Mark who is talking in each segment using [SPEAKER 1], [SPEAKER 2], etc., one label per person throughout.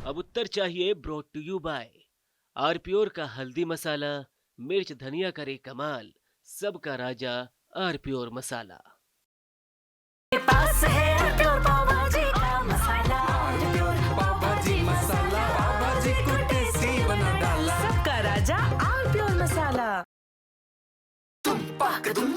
[SPEAKER 1] अब उत्तर चाहिए brought to you by R Pure का हल्दी मसाला, मिर्च धनिया करे कमाल, सबका राजा आर प्योर मसाला।
[SPEAKER 2] के पास है प्योर पाव भाजी का मसाला, प्योर पाव भाजी मसाला, पाव भाजी को टेस्टी बना डाला, सबका राजा आर प्योर मसाला। तुम पाक तुम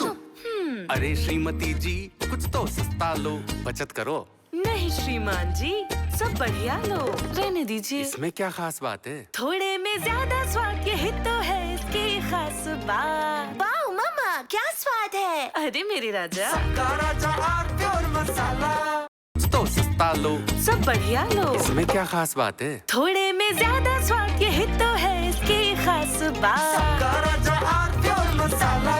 [SPEAKER 3] अरे श्रीमती जी कुछ तो सस्ता लो, बचत करो।
[SPEAKER 2] नहीं श्रीमान जी, सब बढ़िया लो, रहने दीजिए।
[SPEAKER 3] इसमें क्या खास बात है?
[SPEAKER 2] थोड़े में ज्यादा स्वाद, यही तो है इसकी खास बात। वाओ मामा, क्या स्वाद है। अरे मेरे राजा,
[SPEAKER 3] सबका राजा आर प्योर मसाला। कुछ तो सस्ता लो,
[SPEAKER 2] सब बढ़िया लो,
[SPEAKER 3] इसमें क्या खास बात है?
[SPEAKER 2] थोड़े में ज्यादा स्वाद, यही तो है इसकी खास बात।
[SPEAKER 3] सबका राजा आर प्योर मसाला।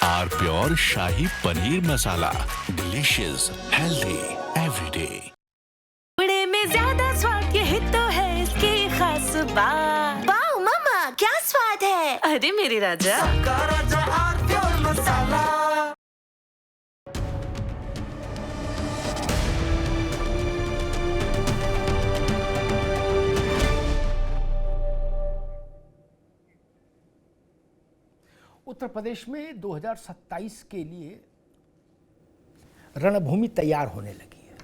[SPEAKER 4] आर प्योर शाही पनीर मसाला, डिलीशियस हेल्दी एवरीडे।
[SPEAKER 2] थोड़े में ज्यादा स्वाद, यही तो है इसकी खास बात। वाओ मामा, क्या स्वाद है। अरे मेरे राजा,
[SPEAKER 3] सबका राजा आर प्योर मसाला।
[SPEAKER 5] उत्तर प्रदेश में 2027 के लिए रणभूमि तैयार होने लगी है।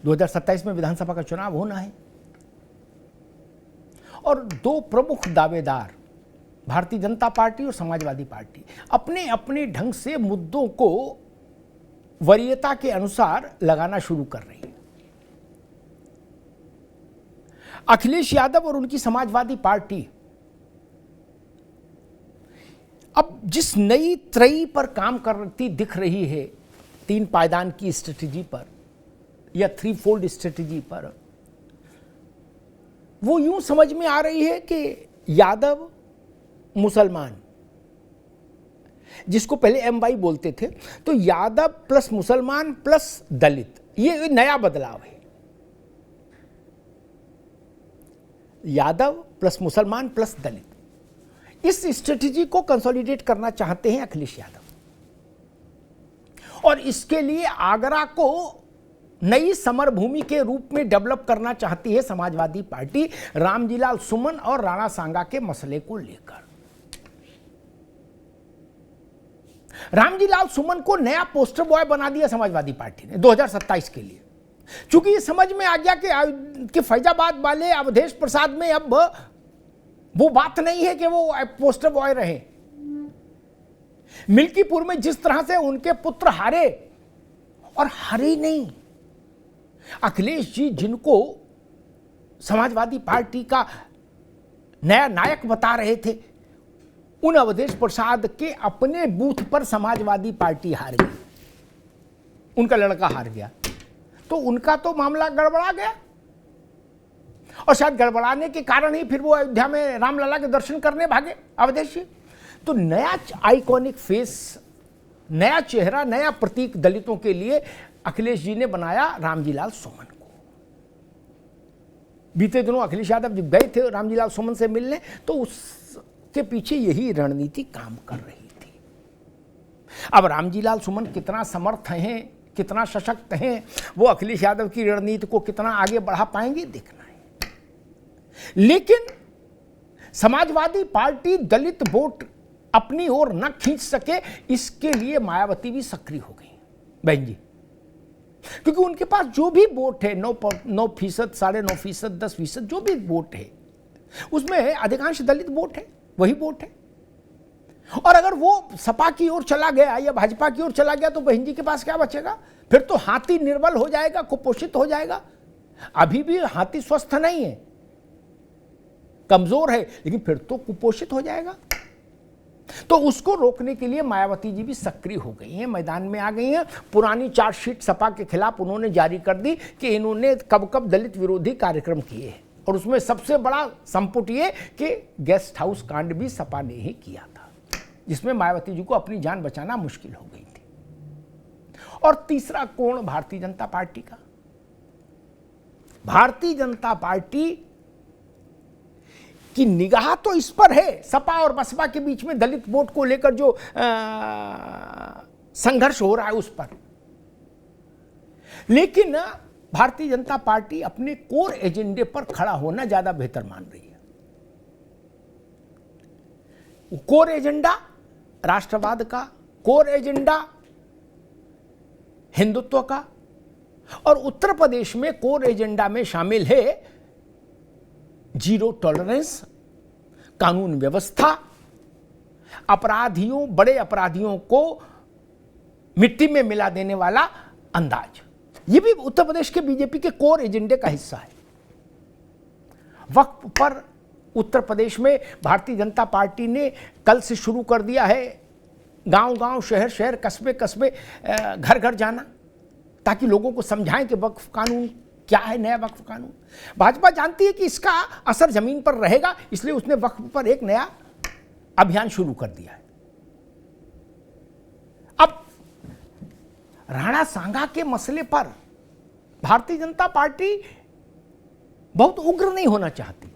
[SPEAKER 5] 2027 में विधानसभा का चुनाव होना है और दो प्रमुख दावेदार भारतीय जनता पार्टी और समाजवादी पार्टी अपने अपने ढंग से मुद्दों को वरीयता के अनुसार लगाना शुरू कर रही है। अखिलेश यादव और उनकी समाजवादी पार्टी अब जिस नई त्रयी पर काम करती दिख रही है, 3 पायदान की स्ट्रेटजी पर या 3 फोल्ड स्ट्रेटजी पर, वो यूं समझ में आ रही है कि यादव मुसलमान, जिसको पहले एमवाई बोलते थे, तो यादव प्लस मुसलमान प्लस दलित, ये नया बदलाव है। यादव प्लस मुसलमान प्लस दलित, इस स्ट्रेटजी को कंसोलिडेट करना चाहते हैं अखिलेश यादव और इसके लिए आगरा को नई समर भूमि के रूप में डेवलप करना चाहती है समाजवादी पार्टी, रामजीलाल सुमन और राणा सांगा के मसले को लेकर। रामजीलाल सुमन को नया पोस्टर बॉय बना दिया समाजवादी पार्टी ने 2027 के लिए, क्योंकि ये समझ में आ गया कि फैजाबाद वाले अवधेश प्रसाद में अब वो बात नहीं है कि वो पोस्टर बॉय रहे। मिल्कीपुर में जिस तरह से उनके पुत्र हारे, और हारे नहीं, अखिलेश जी जिनको समाजवादी पार्टी का नया नायक बता रहे थे, उन अवधेश प्रसाद के अपने बूथ पर समाजवादी पार्टी हार गई, उनका लड़का हार गया, तो उनका तो मामला गड़बड़ा गया और शायद गड़बड़ाने के कारण ही फिर वो अयोध्या में रामलला के दर्शन करने भागे अवधेश जी। तो नया आइकॉनिक फेस, नया चेहरा, नया प्रतीक दलितों के लिए अखिलेश जी ने बनाया रामजीलाल सुमन को। बीते दिनों अखिलेश यादव जब गए थे रामजीलाल सुमन से मिलने, तो उसके पीछे यही रणनीति काम कर रही थी। अब रामजीलाल सुमन कितना समर्थ हैं, कितना सशक्त हैं, वो अखिलेश यादव की रणनीति को कितना आगे बढ़ा पाएंगे, देखना है। लेकिन समाजवादी पार्टी दलित वोट अपनी ओर न खींच सके, इसके लिए मायावती भी सक्रिय हो गई बहन जी, क्योंकि उनके पास जो भी वोट है 9%, 9.5%, 10%, जो भी वोट है उसमें अधिकांश दलित वोट है, वही वोट है। और अगर वो सपा की ओर चला गया या भाजपा की ओर चला गया तो बहन जी के पास क्या बचेगा? फिर तो हाथी निर्बल हो जाएगा, कुपोषित हो जाएगा। अभी भी हाथी स्वस्थ नहीं है, कमजोर है, लेकिन फिर तो कुपोषित हो जाएगा। तो उसको रोकने के लिए मायावती जी भी सक्रिय हो गई हैं, मैदान में आ गई हैं। पुरानी चार्जशीट सपा के खिलाफ उन्होंने जारी कर दी कि इन्होंने कब कब दलित विरोधी कार्यक्रम किए हैं, और उसमें सबसे बड़ा संपुट ये कि गेस्ट हाउस कांड भी सपा ने ही किया था, जिसमें मायावती जी को अपनी जान बचाना मुश्किल हो गई थी। और तीसरा कोण भारतीय जनता पार्टी का। भारतीय जनता पार्टी की निगाह तो इस पर है, सपा और बसपा के बीच में दलित वोट को लेकर जो संघर्ष हो रहा है उस पर। लेकिन भारतीय जनता पार्टी अपने कोर एजेंडे पर खड़ा होना ज्यादा बेहतर मान रही है। कोर एजेंडा राष्ट्रवाद का, कोर एजेंडा हिंदुत्व का, और उत्तर प्रदेश में कोर एजेंडा में शामिल है जीरो टॉलरेंस, कानून व्यवस्था, अपराधियों, बड़े अपराधियों को मिट्टी में मिला देने वाला अंदाज। यह भी उत्तर प्रदेश के बीजेपी के कोर एजेंडे का हिस्सा है। वक्फ पर उत्तर प्रदेश में भारतीय जनता पार्टी ने कल से शुरू कर दिया है गांव-गांव, शहर-शहर, कस्बे-कस्बे, घर-घर जाना, ताकि लोगों को समझाएं कि वक्फ कानून क्या है, नया वक्फ कानून। भाजपा जानती है कि इसका असर जमीन पर रहेगा, इसलिए उसने वक्फ पर एक नया अभियान शुरू कर दिया है। अब राणा सांगा के मसले पर भारतीय जनता पार्टी बहुत उग्र नहीं होना चाहती,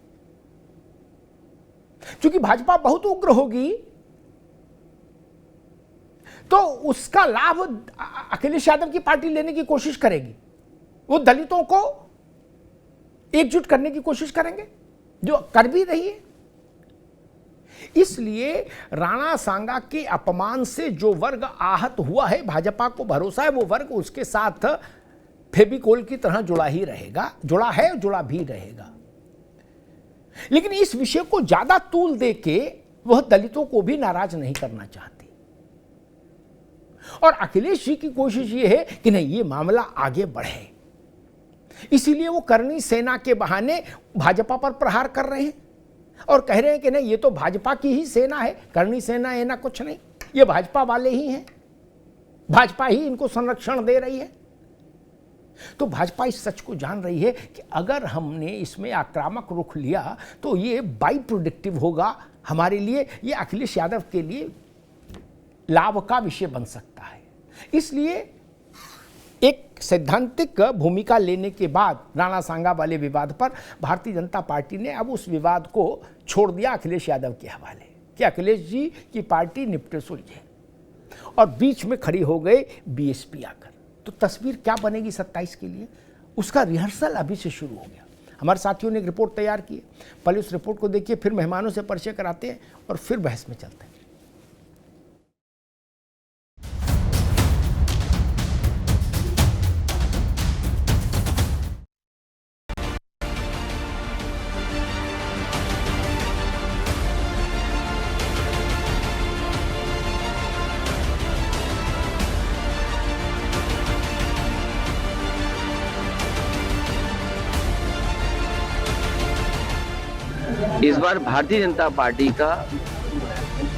[SPEAKER 5] क्योंकि भाजपा बहुत उग्र होगी तो उसका लाभ अखिलेश यादव की पार्टी लेने की कोशिश करेगी। वो दलितों को एकजुट करने की कोशिश करेंगे, जो कर भी रही है। इसलिए राणा सांगा के अपमान से जो वर्ग आहत हुआ है, भाजपा को भरोसा है वो वर्ग उसके साथ फेविकोल की तरह जुड़ा ही रहेगा, जुड़ा है, जुड़ा भी रहेगा। लेकिन इस विषय को ज्यादा तूल देके वह दलितों को भी नाराज नहीं करना चाहती, और अखिलेश जी की कोशिश यह है कि नहीं, ये मामला आगे बढ़े। इसीलिए वो करनी सेना के बहाने भाजपा पर प्रहार कर रहे हैं और कह रहे हैं कि नहीं, ये तो भाजपा की ही सेना है, करनी सेना एना कुछ नहीं, ये भाजपा वाले ही हैं, भाजपा ही इनको संरक्षण दे रही है। तो भाजपा इस सच को जान रही है कि अगर हमने इसमें आक्रामक रुख लिया तो ये बाई प्रोडक्टिव होगा हमारे लिए, ये अखिलेश यादव के लिए लाभ का विषय बन सकता है। इसलिए एक सैद्धांतिक भूमिका लेने के बाद राणा सांगा वाले विवाद पर भारतीय जनता पार्टी ने अब उस विवाद को छोड़ दिया अखिलेश यादव के हवाले कि अखिलेश जी की पार्टी निपटे सुलझे, और बीच में खड़ी हो गए बीएसपी आकर। तो तस्वीर क्या बनेगी 27 के लिए, उसका रिहर्सल अभी से शुरू हो गया। हमारे साथियों ने एक रिपोर्ट तैयार की है, पहले उस रिपोर्ट को देखिए, फिर मेहमानों से परिचय कराते हैं और फिर बहस में चलते हैं।
[SPEAKER 6] इस बार भारतीय जनता पार्टी का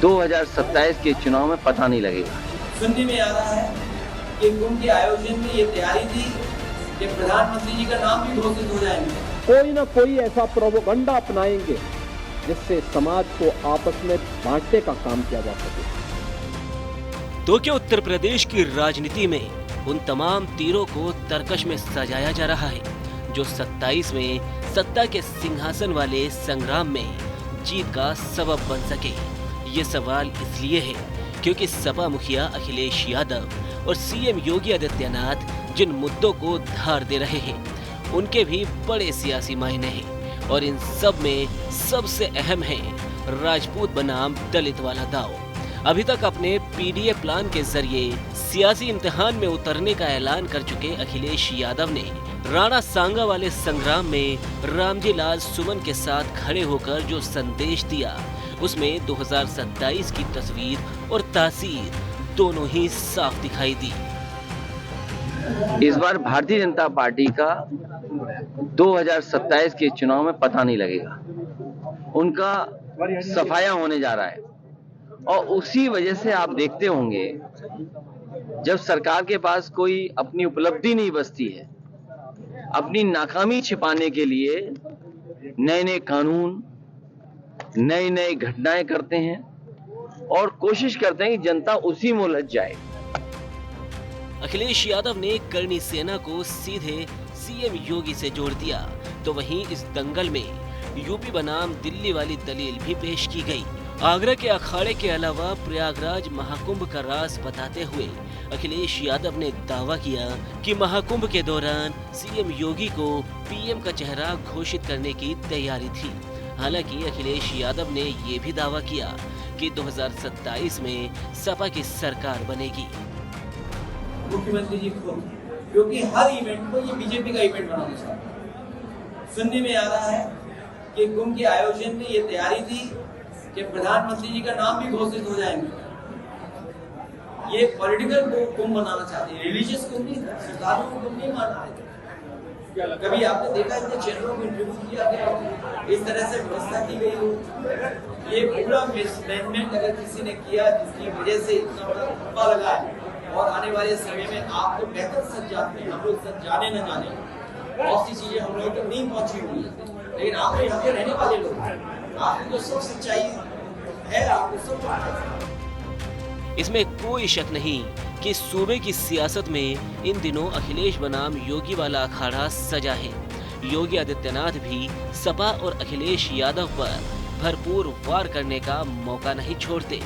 [SPEAKER 6] 2027 के चुनाव में पता नहीं लगेगा।
[SPEAKER 7] सुनने में आ रहा है कि कुंभ के आयोजन में ये तैयारी थी कि प्रधानमंत्री जी का नाम भी घोषित हो जाएंगे।
[SPEAKER 8] कोई ना कोई ऐसा प्रोपेगेंडा अपनाएंगे जिससे समाज को आपस में बांटने का काम किया जा सके।
[SPEAKER 1] तो क्या उत्तर प्रदेश की राजनीति में उन तमाम तीरों को तरकश में सजाया जा रहा है जो 27 में सत्ता के सिंहासन वाले संग्राम में जीत का सबब बन सके? ये सवाल इसलिए है क्योंकि सपा मुखिया अखिलेश यादव और सीएम योगी आदित्यनाथ जिन मुद्दों को धार दे रहे हैं उनके भी बड़े सियासी मायने हैं, और इन सब में सबसे अहम है राजपूत बनाम दलित वाला दाव। अभी तक अपने पीडीए प्लान के जरिए सियासी इम्तिहान में उतरने का ऐलान कर चुके अखिलेश यादव ने राणा सांगा वाले संग्राम में रामजी लाल सुमन के साथ खड़े होकर जो संदेश दिया, उसमें 2027 की तस्वीर और तासीर दोनों ही साफ दिखाई दी।
[SPEAKER 6] इस बार भारतीय जनता पार्टी का 2027 के चुनाव में पता नहीं लगेगा, उनका सफाया होने जा रहा है। और उसी वजह से आप देखते होंगे जब सरकार के पास कोई अपनी उपलब्धि नहीं बचती है, अपनी नाकामी छिपाने के लिए नए नए कानून, नई नई घटनाएं करते हैं और कोशिश करते हैं कि जनता उसी में उलझ जाए।
[SPEAKER 1] अखिलेश यादव ने करनी सेना को सीधे सीएम योगी से जोड़ दिया, तो वहीं इस दंगल में यूपी बनाम दिल्ली वाली दलील भी पेश की गई आगरा के अखाड़े के अलावा प्रयागराज महाकुंभ का राज बताते हुए अखिलेश यादव ने दावा किया कि महाकुंभ के दौरान सीएम योगी को पीएम का चेहरा घोषित करने की तैयारी थी। हालांकि अखिलेश यादव ने ये भी दावा किया कि 2027 में सपा की सरकार बनेगी।
[SPEAKER 7] मुख्यमंत्री जी खुद, क्योंकि हर इवेंट को ये बीजेपी का इवेंट बनाना चाहते हैं। सुनने में आ रहा है कि कुंभ के आयोजन में ये तैयारी थी कि प्रधानमंत्री जी का नाम भी घोषित हो जाएंगे। ये पॉलिटिकल कुंभ बनाना चाहते हैं, रिलीजियस कुंभ नहीं था, श्रद्धालुओं को कुंभ नहीं माना है। कभी आपने देखा इतने चैनलों को इंटरव्यू किया गया, इस तरह से व्यवस्था की गई हो? ये पूरा मिसमैनेजमेंट अगर किसी ने किया जिसकी वजह से इतना बड़ा धब्बा लगा है, और आने वाले समय में आप तो बेहतर सच जानते हैं, हम लोग सच जाने न जाने, बहुत सी चीजें हम लोग तक नहीं पहुंची हुई है, लेकिन आप यहाँ पे रहने वाले लोग, आपको तो सब सच्चाई है, आपको सब पता है।
[SPEAKER 1] इसमें कोई शक नहीं कि सूबे की सियासत में इन दिनों अखिलेश बनाम योगी वाला अखाड़ा सजा है। योगी आदित्यनाथ भी सपा और अखिलेश यादव पर भरपूर वार करने का मौका नहीं छोड़ते।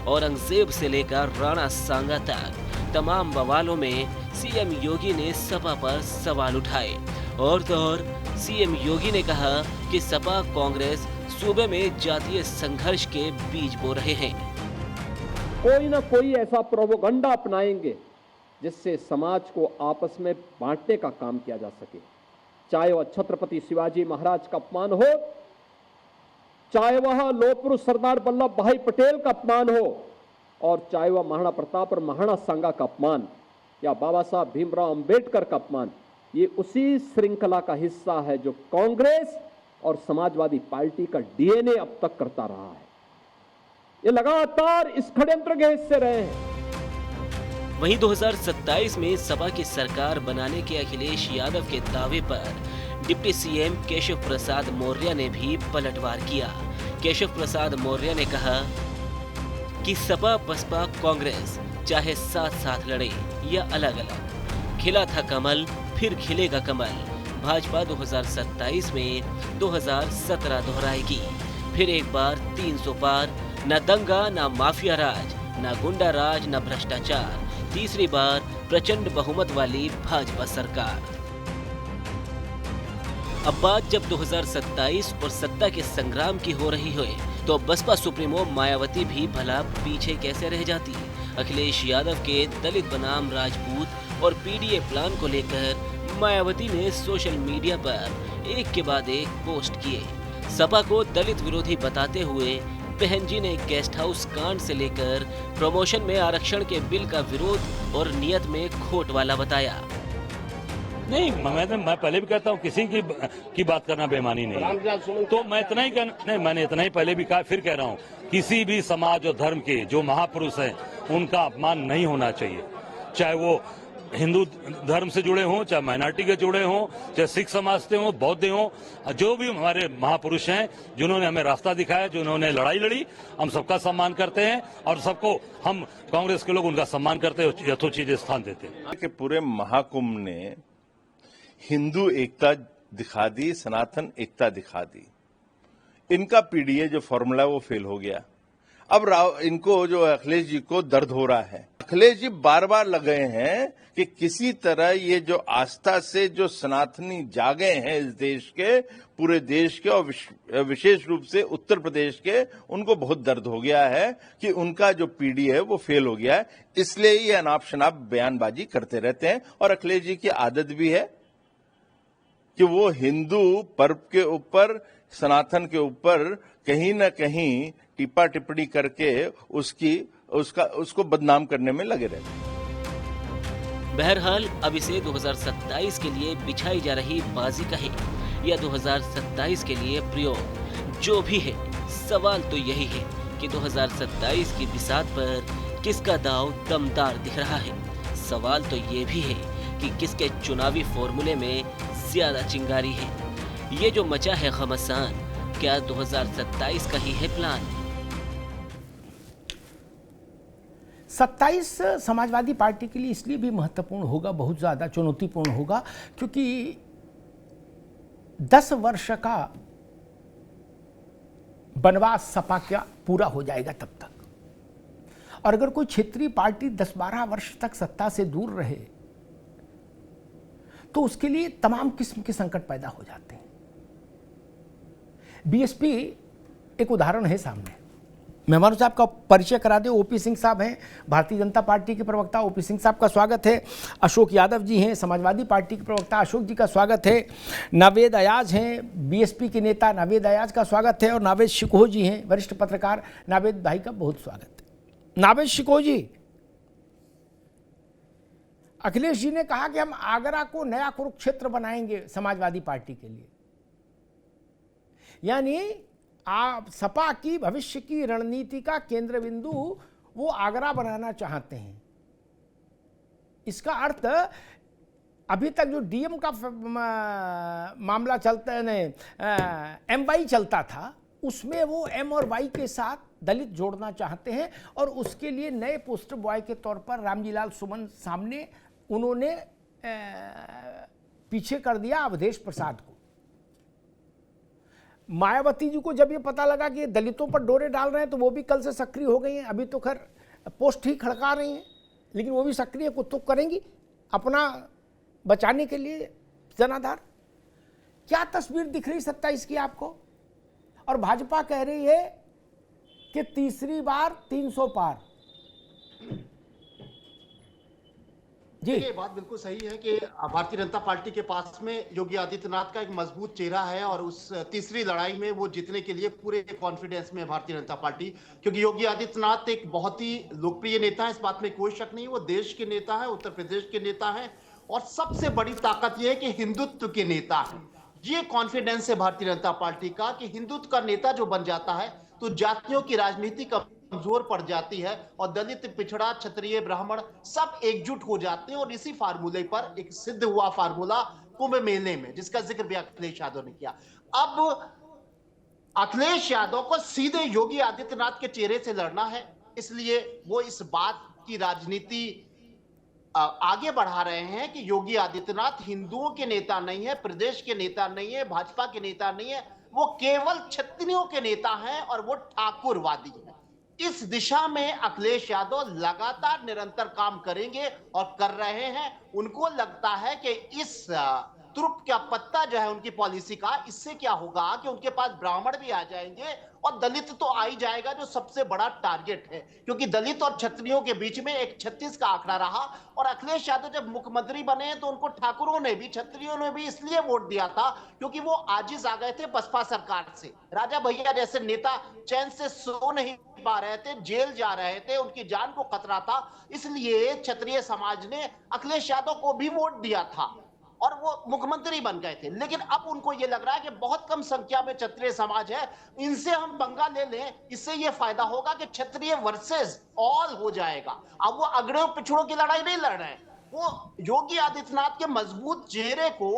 [SPEAKER 1] औरंगजेब से लेकर राणा सांगा तक तमाम बवालों में सीएम योगी ने सपा पर सवाल उठाए। और तो और सीएम योगी ने कहा कि सपा कांग्रेस सूबे में जातीय संघर्ष के बीज बो रहे हैं।
[SPEAKER 8] कोई ना कोई ऐसा प्रोपोगंडा अपनाएंगे जिससे समाज को आपस में बांटने का काम किया जा सके। चाहे वह छत्रपति शिवाजी महाराज का अपमान हो, चाहे वह लोह पुरुष सरदार वल्लभ भाई पटेल का अपमान हो, और चाहे वह महाराणा प्रताप और महाराणा सांगा का अपमान या बाबा साहब भीमराव अंबेडकर का अपमान, ये उसी श्रृंखला का हिस्सा है जो कांग्रेस और समाजवादी पार्टी का डीएनए अब तक करता रहा है। ये लगातार इस षड्यंत्र के हिस्से रहे हैं।
[SPEAKER 1] वहीं 2027 में सपा की सरकार बनाने के अखिलेश यादव के दावे पर डिप्टी सीएम केशव प्रसाद मौर्य ने भी पलटवार किया। केशव प्रसाद मौर्य ने कहा कि सपा बसपा कांग्रेस चाहे साथ साथ लड़े या अलग अलग, खिला था कमल फिर खिलेगा कमल। भाजपा 2027 में 2017 दोहराएगी। फिर एक बार 300 पार, न दंगा न माफिया राज, न गुंडा राज न भ्रष्टाचार, तीसरी बार प्रचंड बहुमत वाली भाजपा सरकार। अब बात जब 2027 और सत्ता के संग्राम की हो रही है तो बसपा सुप्रीमो मायावती भी भला पीछे कैसे रह जाती। अखिलेश यादव के दलित बनाम राजपूत और पीडीए प्लान को लेकर मायावती ने सोशल मीडिया पर एक के बाद एक पोस्ट किए। सपा को दलित विरोधी बताते हुए बहन जी ने गेस्ट हाउस कांड से लेकर प्रमोशन में आरक्षण के बिल का विरोध और नियत में खोट वाला बताया।
[SPEAKER 9] नहीं, मैं पहले भी कहता हूँ किसी की बात करना बेईमानी नहीं है। तो मैं इतना ही नहीं, मैंने इतना ही पहले भी कहा, फिर कह रहा हूँ, किसी भी समाज और धर्म के जो महापुरुष हैं उनका अपमान नहीं होना चाहिए। चाहे वो हिंदू धर्म से जुड़े हों, चाहे माइनॉरिटी के जुड़े हों, चाहे सिख समाज से हों, बौद्ध हों, जो भी हमारे महापुरुष हैं जिन्होंने हमें रास्ता दिखाया, जिन्होंने लड़ाई लड़ी, हम सबका सम्मान करते हैं और सबको हम कांग्रेस के लोग उनका सम्मान करते हैं, यथोचित स्थान देते हैं।
[SPEAKER 10] कि पूरे महाकुंभ ने हिंदू एकता दिखा दी, सनातन एकता दिखा दी। इनका पीडीए जो फॉर्मूला वो फेल हो गया। अब इनको जो अखिलेश जी को दर्द हो रहा है। अखिलेश जी बार बार लग गए हैं कि किसी तरह ये जो आस्था से जो सनातनी जागे हैं इस देश के, पूरे देश के और विशेष रूप से उत्तर प्रदेश के, उनको बहुत दर्द हो गया है कि उनका जो पीडीए है वो फेल हो गया है। इसलिए ये अनाप शनाप बयानबाजी करते रहते हैं। और अखिलेश जी की आदत भी है कि वो हिंदू पर्व के ऊपर, सनातन के ऊपर कहीं न कहीं टिप्पा टिप्पणी करके उसको बदनाम करने में लगे रहते हैं।
[SPEAKER 1] बहरहाल अब इसे 2027 के लिए बिछाई जा रही बाजी कहे या 2027 के लिए प्रयोग, जो भी है, सवाल तो यही है कि 2027 की बिसात पर किसका दांव दमदार दिख रहा है। सवाल तो ये भी है कि किसके चुनावी फॉर्मूले में ज्यादा चिंगारी है। ये जो मचा है घमासान, क्या 2027 का ही है प्लान?
[SPEAKER 5] 27 समाजवादी पार्टी के लिए इसलिए भी महत्वपूर्ण होगा, बहुत ज़्यादा चुनौतीपूर्ण होगा, क्योंकि 10 वर्ष का वनवास सपा का पूरा हो जाएगा तब तक। और अगर कोई क्षेत्रीय पार्टी 10-12 वर्ष तक सत्ता से दूर रहे तो उसके लिए तमाम किस्म के संकट पैदा हो जाते हैं। बीएसपी एक उदाहरण है सामने। मेहमानों साहब का परिचय करा दे। ओपी सिंह साहब हैं, भारतीय जनता पार्टी के प्रवक्ता। ओपी सिंह साहब का स्वागत है। अशोक यादव जी हैं, समाजवादी पार्टी के प्रवक्ता। अशोक जी का स्वागत है। नावेद अयाज हैं, बीएसपी के नेता। नावेद अयाज का स्वागत है। और नावेद शिकोह जी हैं, वरिष्ठ पत्रकार। नावेद भाई का बहुत स्वागत है। नावेद शिकोह जी, अखिलेश जी ने कहा कि हम आगरा को नया कुरुक्षेत्र बनाएंगे समाजवादी पार्टी के लिए, यानी आप सपा की भविष्य की रणनीति का केंद्र बिंदु वो आगरा बनाना चाहते हैं। इसका अर्थ अभी तक जो डीएम का मामला चलता है, एमवाई चलता था, उसमें वो एम और वाई के साथ दलित जोड़ना चाहते हैं और उसके लिए नए पोस्टर बॉय के तौर पर रामजीलाल सुमन सामने उन्होंने पीछे कर दिया अवधेश प्रसाद को। मायावती जी को जब ये पता लगा कि दलितों पर डोरे डाल रहे हैं तो वो भी कल से सक्रिय हो गई हैं। अभी तो खैर पोस्ट ही खड़का रही हैं, लेकिन वो भी सक्रिय कुछ तो करेंगी अपना बचाने के लिए जनाधार। क्या तस्वीर दिख रही 27 की आपको? और भाजपा कह रही है कि तीसरी बार 300 पार। जी,
[SPEAKER 11] ये बात बिल्कुल सही है कि भारतीय जनता पार्टी के पास में योगी आदित्यनाथ का एक मजबूत चेहरा है और उस तीसरी लड़ाई में वो जीतने के लिए पूरे कॉन्फिडेंस में भारतीय जनता पार्टी, क्योंकि योगी आदित्यनाथ एक बहुत ही लोकप्रिय नेता है, इस बात में कोई शक नहीं। वो देश के नेता है, उत्तर प्रदेश के नेता है और सबसे बड़ी ताकत यह है कि हिंदुत्व के नेता है। ये कॉन्फिडेंस है भारतीय जनता पार्टी का कि हिंदुत्व का नेता जो बन जाता है तो जातियों की राजनीति कमजोर पड़ जाती है और दलित, पिछड़ा, क्षत्रिय, ब्राह्मण सब एकजुट हो जाते हैं। और इसी फार्मूले पर एक सिद्ध हुआ फार्मूला कुंभ मेले में, जिसका जिक्र भी अखिलेश यादव ने किया। अब अखिलेश यादव को सीधे योगी आदित्यनाथ के चेहरे से लड़ना है, इसलिए वो इस बात की राजनीति आगे बढ़ा रहे हैं कि योगी आदित्यनाथ हिंदुओं के नेता नहीं है, प्रदेश के नेता नहीं है, भाजपा के नेता नहीं है, वो केवल क्षत्रियों के नेता हैं और वो ठाकुरवादी है। इस दिशा में अखिलेश यादव लगातार निरंतर काम करेंगे और कर रहे हैं। उनको लगता है कि इस तुरुप का पत्ता जो है उनकी पॉलिसी का, इससे क्या होगा कि उनके पास ब्राह्मण भी आ जाएंगे और दलित तो आ ही जाएगा, जो सबसे बड़ा टारगेट है, क्योंकि दलित और क्षत्रियों के बीच में एक 36 का आंकड़ा रहा। और अखिलेश यादव जब मुख्यमंत्री बने तो उनको ठाकुरों ने भी, क्षत्रियों ने भी इसलिए वोट दिया था क्योंकि वो आजिज आ गए थे बसपा सरकार से। राजा भैया जैसे नेता चैन से सो नहीं पा रहे थे, जेल जा रहे थे, उनकी जान को खतरा था, इसलिए क्षत्रिय समाज ने अखिलेश यादव को भी वोट दिया था और वो मुख्यमंत्री बन गए थे। लेकिन अब उनको ये लग रहा है कि बहुत कम संख्या में क्षत्रिय समाज है, इनसे हम पंगा ले लें, इससे ये फायदा होगा कि क्षत्रिय वर्सेस ऑल हो जाएगा। अब वो अगड़े पिछड़ों की लड़ाई नहीं लड़ रहे हैं, वो योगी आदित्यनाथ के मजबूत चेहरे को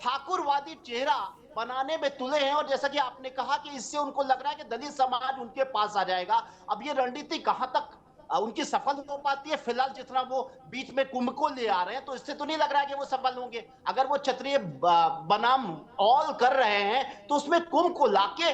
[SPEAKER 11] ठाकुरवादी चेहरा बनाने में तुले हैं। और जैसा कि आपने कहा कि इससे उनको लग रहा है कि दलित समाज उनके पास आ जाएगा। अब ये रणनीति कहां तक उनकी सफल हो पाती है? फिलहाल जितना वो बीच में कुंभ को ले आ रहे हैं तो इससे तो नहीं लग रहा है कि वो सफल होंगे। अगर वो क्षत्रिय बनाम ऑल कर रहे हैं तो उसमें कुंभ को लाके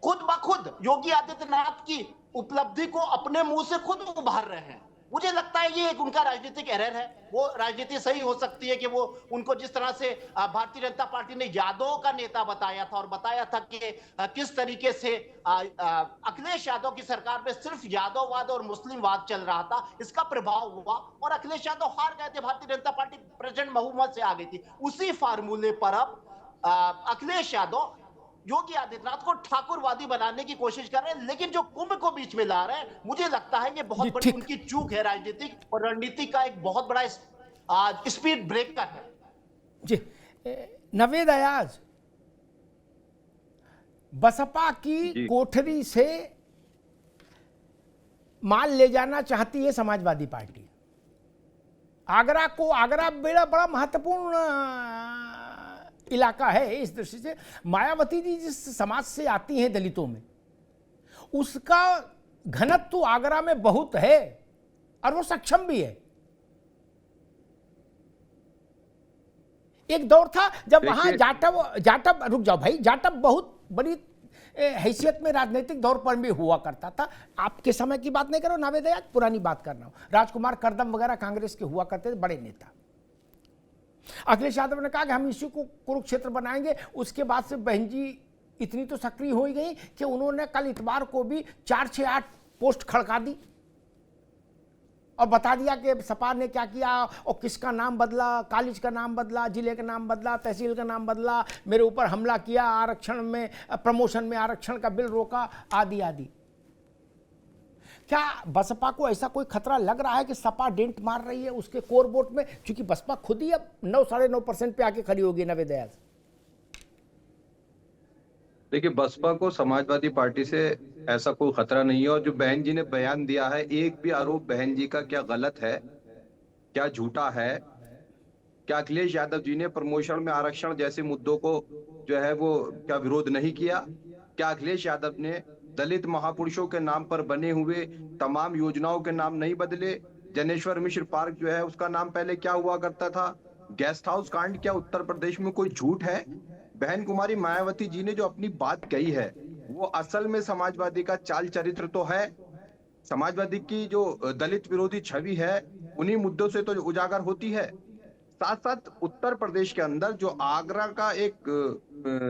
[SPEAKER 11] खुद ब खुद योगी आदित्यनाथ की उपलब्धि को अपने मुंह से खुद उभार रहे हैं। मुझे लगता है ये एक उनका राजनीतिक एरर है। वो राजनीति सही हो सकती है कि वो उनको जिस तरह से भारतीय जनता पार्टी ने यादव का नेता बताया था और बताया था कि किस तरीके से अखिलेश यादव की सरकार में सिर्फ यादववाद और मुस्लिमवाद चल रहा था, इसका प्रभाव हुआ और अखिलेश यादव हार गए थे, भारतीय जनता पार्टी प्रेसिडेंट बहुमत से आ गई थी। उसी फार्मूले पर अब अखिलेश यादव योगी आदित्यनाथ को ठाकुरवादी बनाने की कोशिश कर रहे हैं, लेकिन जो कुंभ को बीच में ला रहे हैं, मुझे लगता है ये बहुत बड़ी उनकी चूक है राजनीतिक और रणनीति का एक बहुत बड़ा स्पीड ब्रेकर है।
[SPEAKER 5] जी, नावेद अयाज, बसपा की कोठरी से माल ले जाना चाहती है समाजवादी पार्टी। आगरा बड़ा महत्वपूर्ण इलाका है इस दृष्टि से। मायावती जी जिस समाज से आती हैं दलितों में, उसका घनत्व तो आगरा में बहुत है और वो सक्षम भी है। एक दौर था जब वहां जाटव रुक जाओ भाई, जाटव बहुत बड़ी हैसियत में राजनीतिक दौर पर भी हुआ करता था। आपके समय की बात नहीं कर रहा हूं, नावेद आजाद पुरानी बात कर रहा हूं। राजकुमार करदम वगैरह कांग्रेस के हुआ करते थे, बड़े नेता। अखिलेश यादव ने कहा कि हम इसी को कुरुक्षेत्र बनाएंगे। उसके बाद से बहन जी इतनी तो सक्रिय हो गई कि उन्होंने कल इतवार को भी 4 6 8 पोस्ट खड़का दी और बता दिया कि सपा ने क्या किया और किसका नाम बदला, कॉलेज का नाम बदला, जिले का नाम बदला, तहसील का नाम बदला, मेरे ऊपर हमला किया, आरक्षण में, प्रमोशन में आरक्षण का बिल रोका, आदि आदि। क्या बसपा को ऐसा कोई खतरा लग रहा है कि सपा डेंट मार रही है उसके कोर वोट में? क्योंकि बसपा खुद ही अब 9 साढ़े 9% पे आके खड़ी होगी नावेद आजाद।
[SPEAKER 12] देखिए, बसपा को समाजवादी पार्टी से ऐसा कोई खतरा नहीं है। और जो बहन जी ने बयान दिया है, एक भी आरोप बहन जी का क्या गलत है, क्या झूठा है? क्या अखिलेश यादव जी ने प्रमोशन में आरक्षण जैसे मुद्दों को जो है वो क्या विरोध नहीं किया? क्या अखिलेश यादव ने दलित महापुरुषों के नाम पर बने हुए तमाम योजनाओं के नाम नहीं बदले? जनेश्वर मिश्र पार्क जो है उसका नाम पहले क्या हुआ करता था? गेस्ट हाउस कांड क्या उत्तर प्रदेश में कोई झूठ है? बहन कुमारी मायावती जी ने जो अपनी बात कही है वो असल में समाजवादी का चाल चरित्र तो है। समाजवादी की जो दलित विरोधी छवि है उन्हीं मुद्दों से तो उजागर होती है। साथ साथ उत्तर प्रदेश के अंदर जो आगरा का एक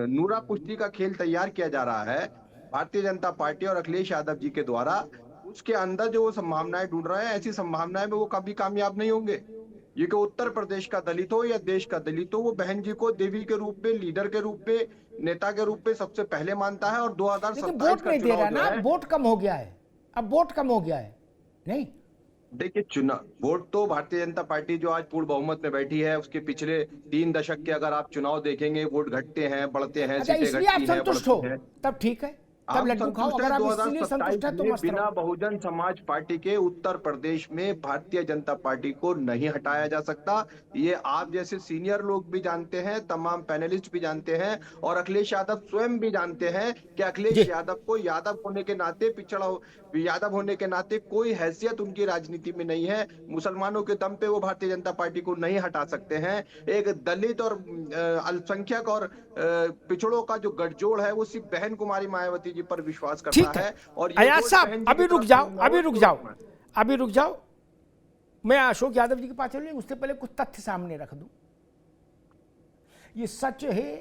[SPEAKER 12] नूरा कुश्ती का खेल तैयार किया जा रहा है भारतीय जनता पार्टी और अखिलेश यादव जी के द्वारा, उसके अंदर जो वो संभावनाएं ढूंढ रहे हैं, ऐसी संभावनाएं में वो कभी कामयाब नहीं होंगे। ये कि उत्तर प्रदेश का दलित हो या देश का दलित हो, वो बहन जी को देवी के रूप में, लीडर के रूप में, नेता के रूप में सबसे पहले मानता है। और 2027 का चुनाव जो है,
[SPEAKER 5] वोट कम हो गया है, अब वोट कम हो गया है। नहीं
[SPEAKER 12] देखिए, चुनाव वोट तो भारतीय जनता पार्टी जो आज पूर्ण बहुमत में बैठी है उसके पिछले 3 दशक के अगर आप चुनाव देखेंगे, वोट घटते हैं, बढ़ते हैं, सीटें
[SPEAKER 5] इसलिए आप
[SPEAKER 12] घटती हैं,
[SPEAKER 5] संतुष्ट हो,
[SPEAKER 12] बढ़ती हैं।
[SPEAKER 5] तब ठीक है, तब लड्डू खाओ। अगर आप इसलिए संतुष्ट हैं तो मस्त
[SPEAKER 12] बिना
[SPEAKER 5] रहो।
[SPEAKER 12] बहुजन समाज पार्टी के उत्तर प्रदेश में भारतीय जनता पार्टी को नहीं हटाया जा सकता। ये आप जैसे सीनियर लोग भी जानते हैं, तमाम पैनलिस्ट भी जानते हैं और अखिलेश यादव स्वयं भी जानते हैं कि अखिलेश यादव को यादव होने के नाते, पिछड़ा यादव होने के नाते कोई हैसियत उनकी राजनीति में नहीं है। मुसलमानों के दम पे वो भारतीय जनता पार्टी को नहीं हटा सकते हैं। एक दलित और अल्पसंख्यक और पिछड़ों का जो गठजोड़ है वो सिर्फ बहन कुमारी मायावती जी पर विश्वास करता है। और
[SPEAKER 5] अयाज साहब अभी रुक जाओ, मैं अशोक यादव जी के पास चलूँ, उससे पहले कुछ तथ्य सामने रख दूं। ये सच है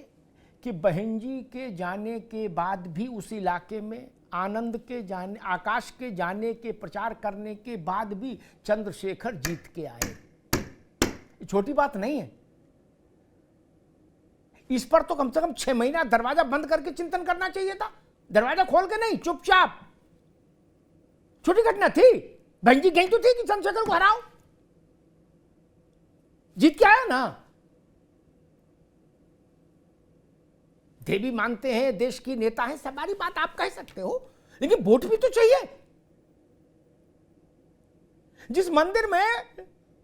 [SPEAKER 5] कि बहन जी के जाने के बाद भी उस इलाके में आनंद के जाने, आकाश के जाने के प्रचार करने के बाद भी चंद्रशेखर जीत के आए। ये छोटी बात नहीं है। इस पर तो कम से कम 6 महीना दरवाजा बंद करके चिंतन करना चाहिए था, दरवाजा खोल के नहीं, चुपचाप। छोटी घटना थी, बहन जी गई तो थी कि चंद्रशेखर को हराओ, जीत के आया ना। देवी मानते हैं, देश की नेता है, सारी बात आप कह सकते हो, लेकिन वोट भी तो चाहिए। जिस मंदिर में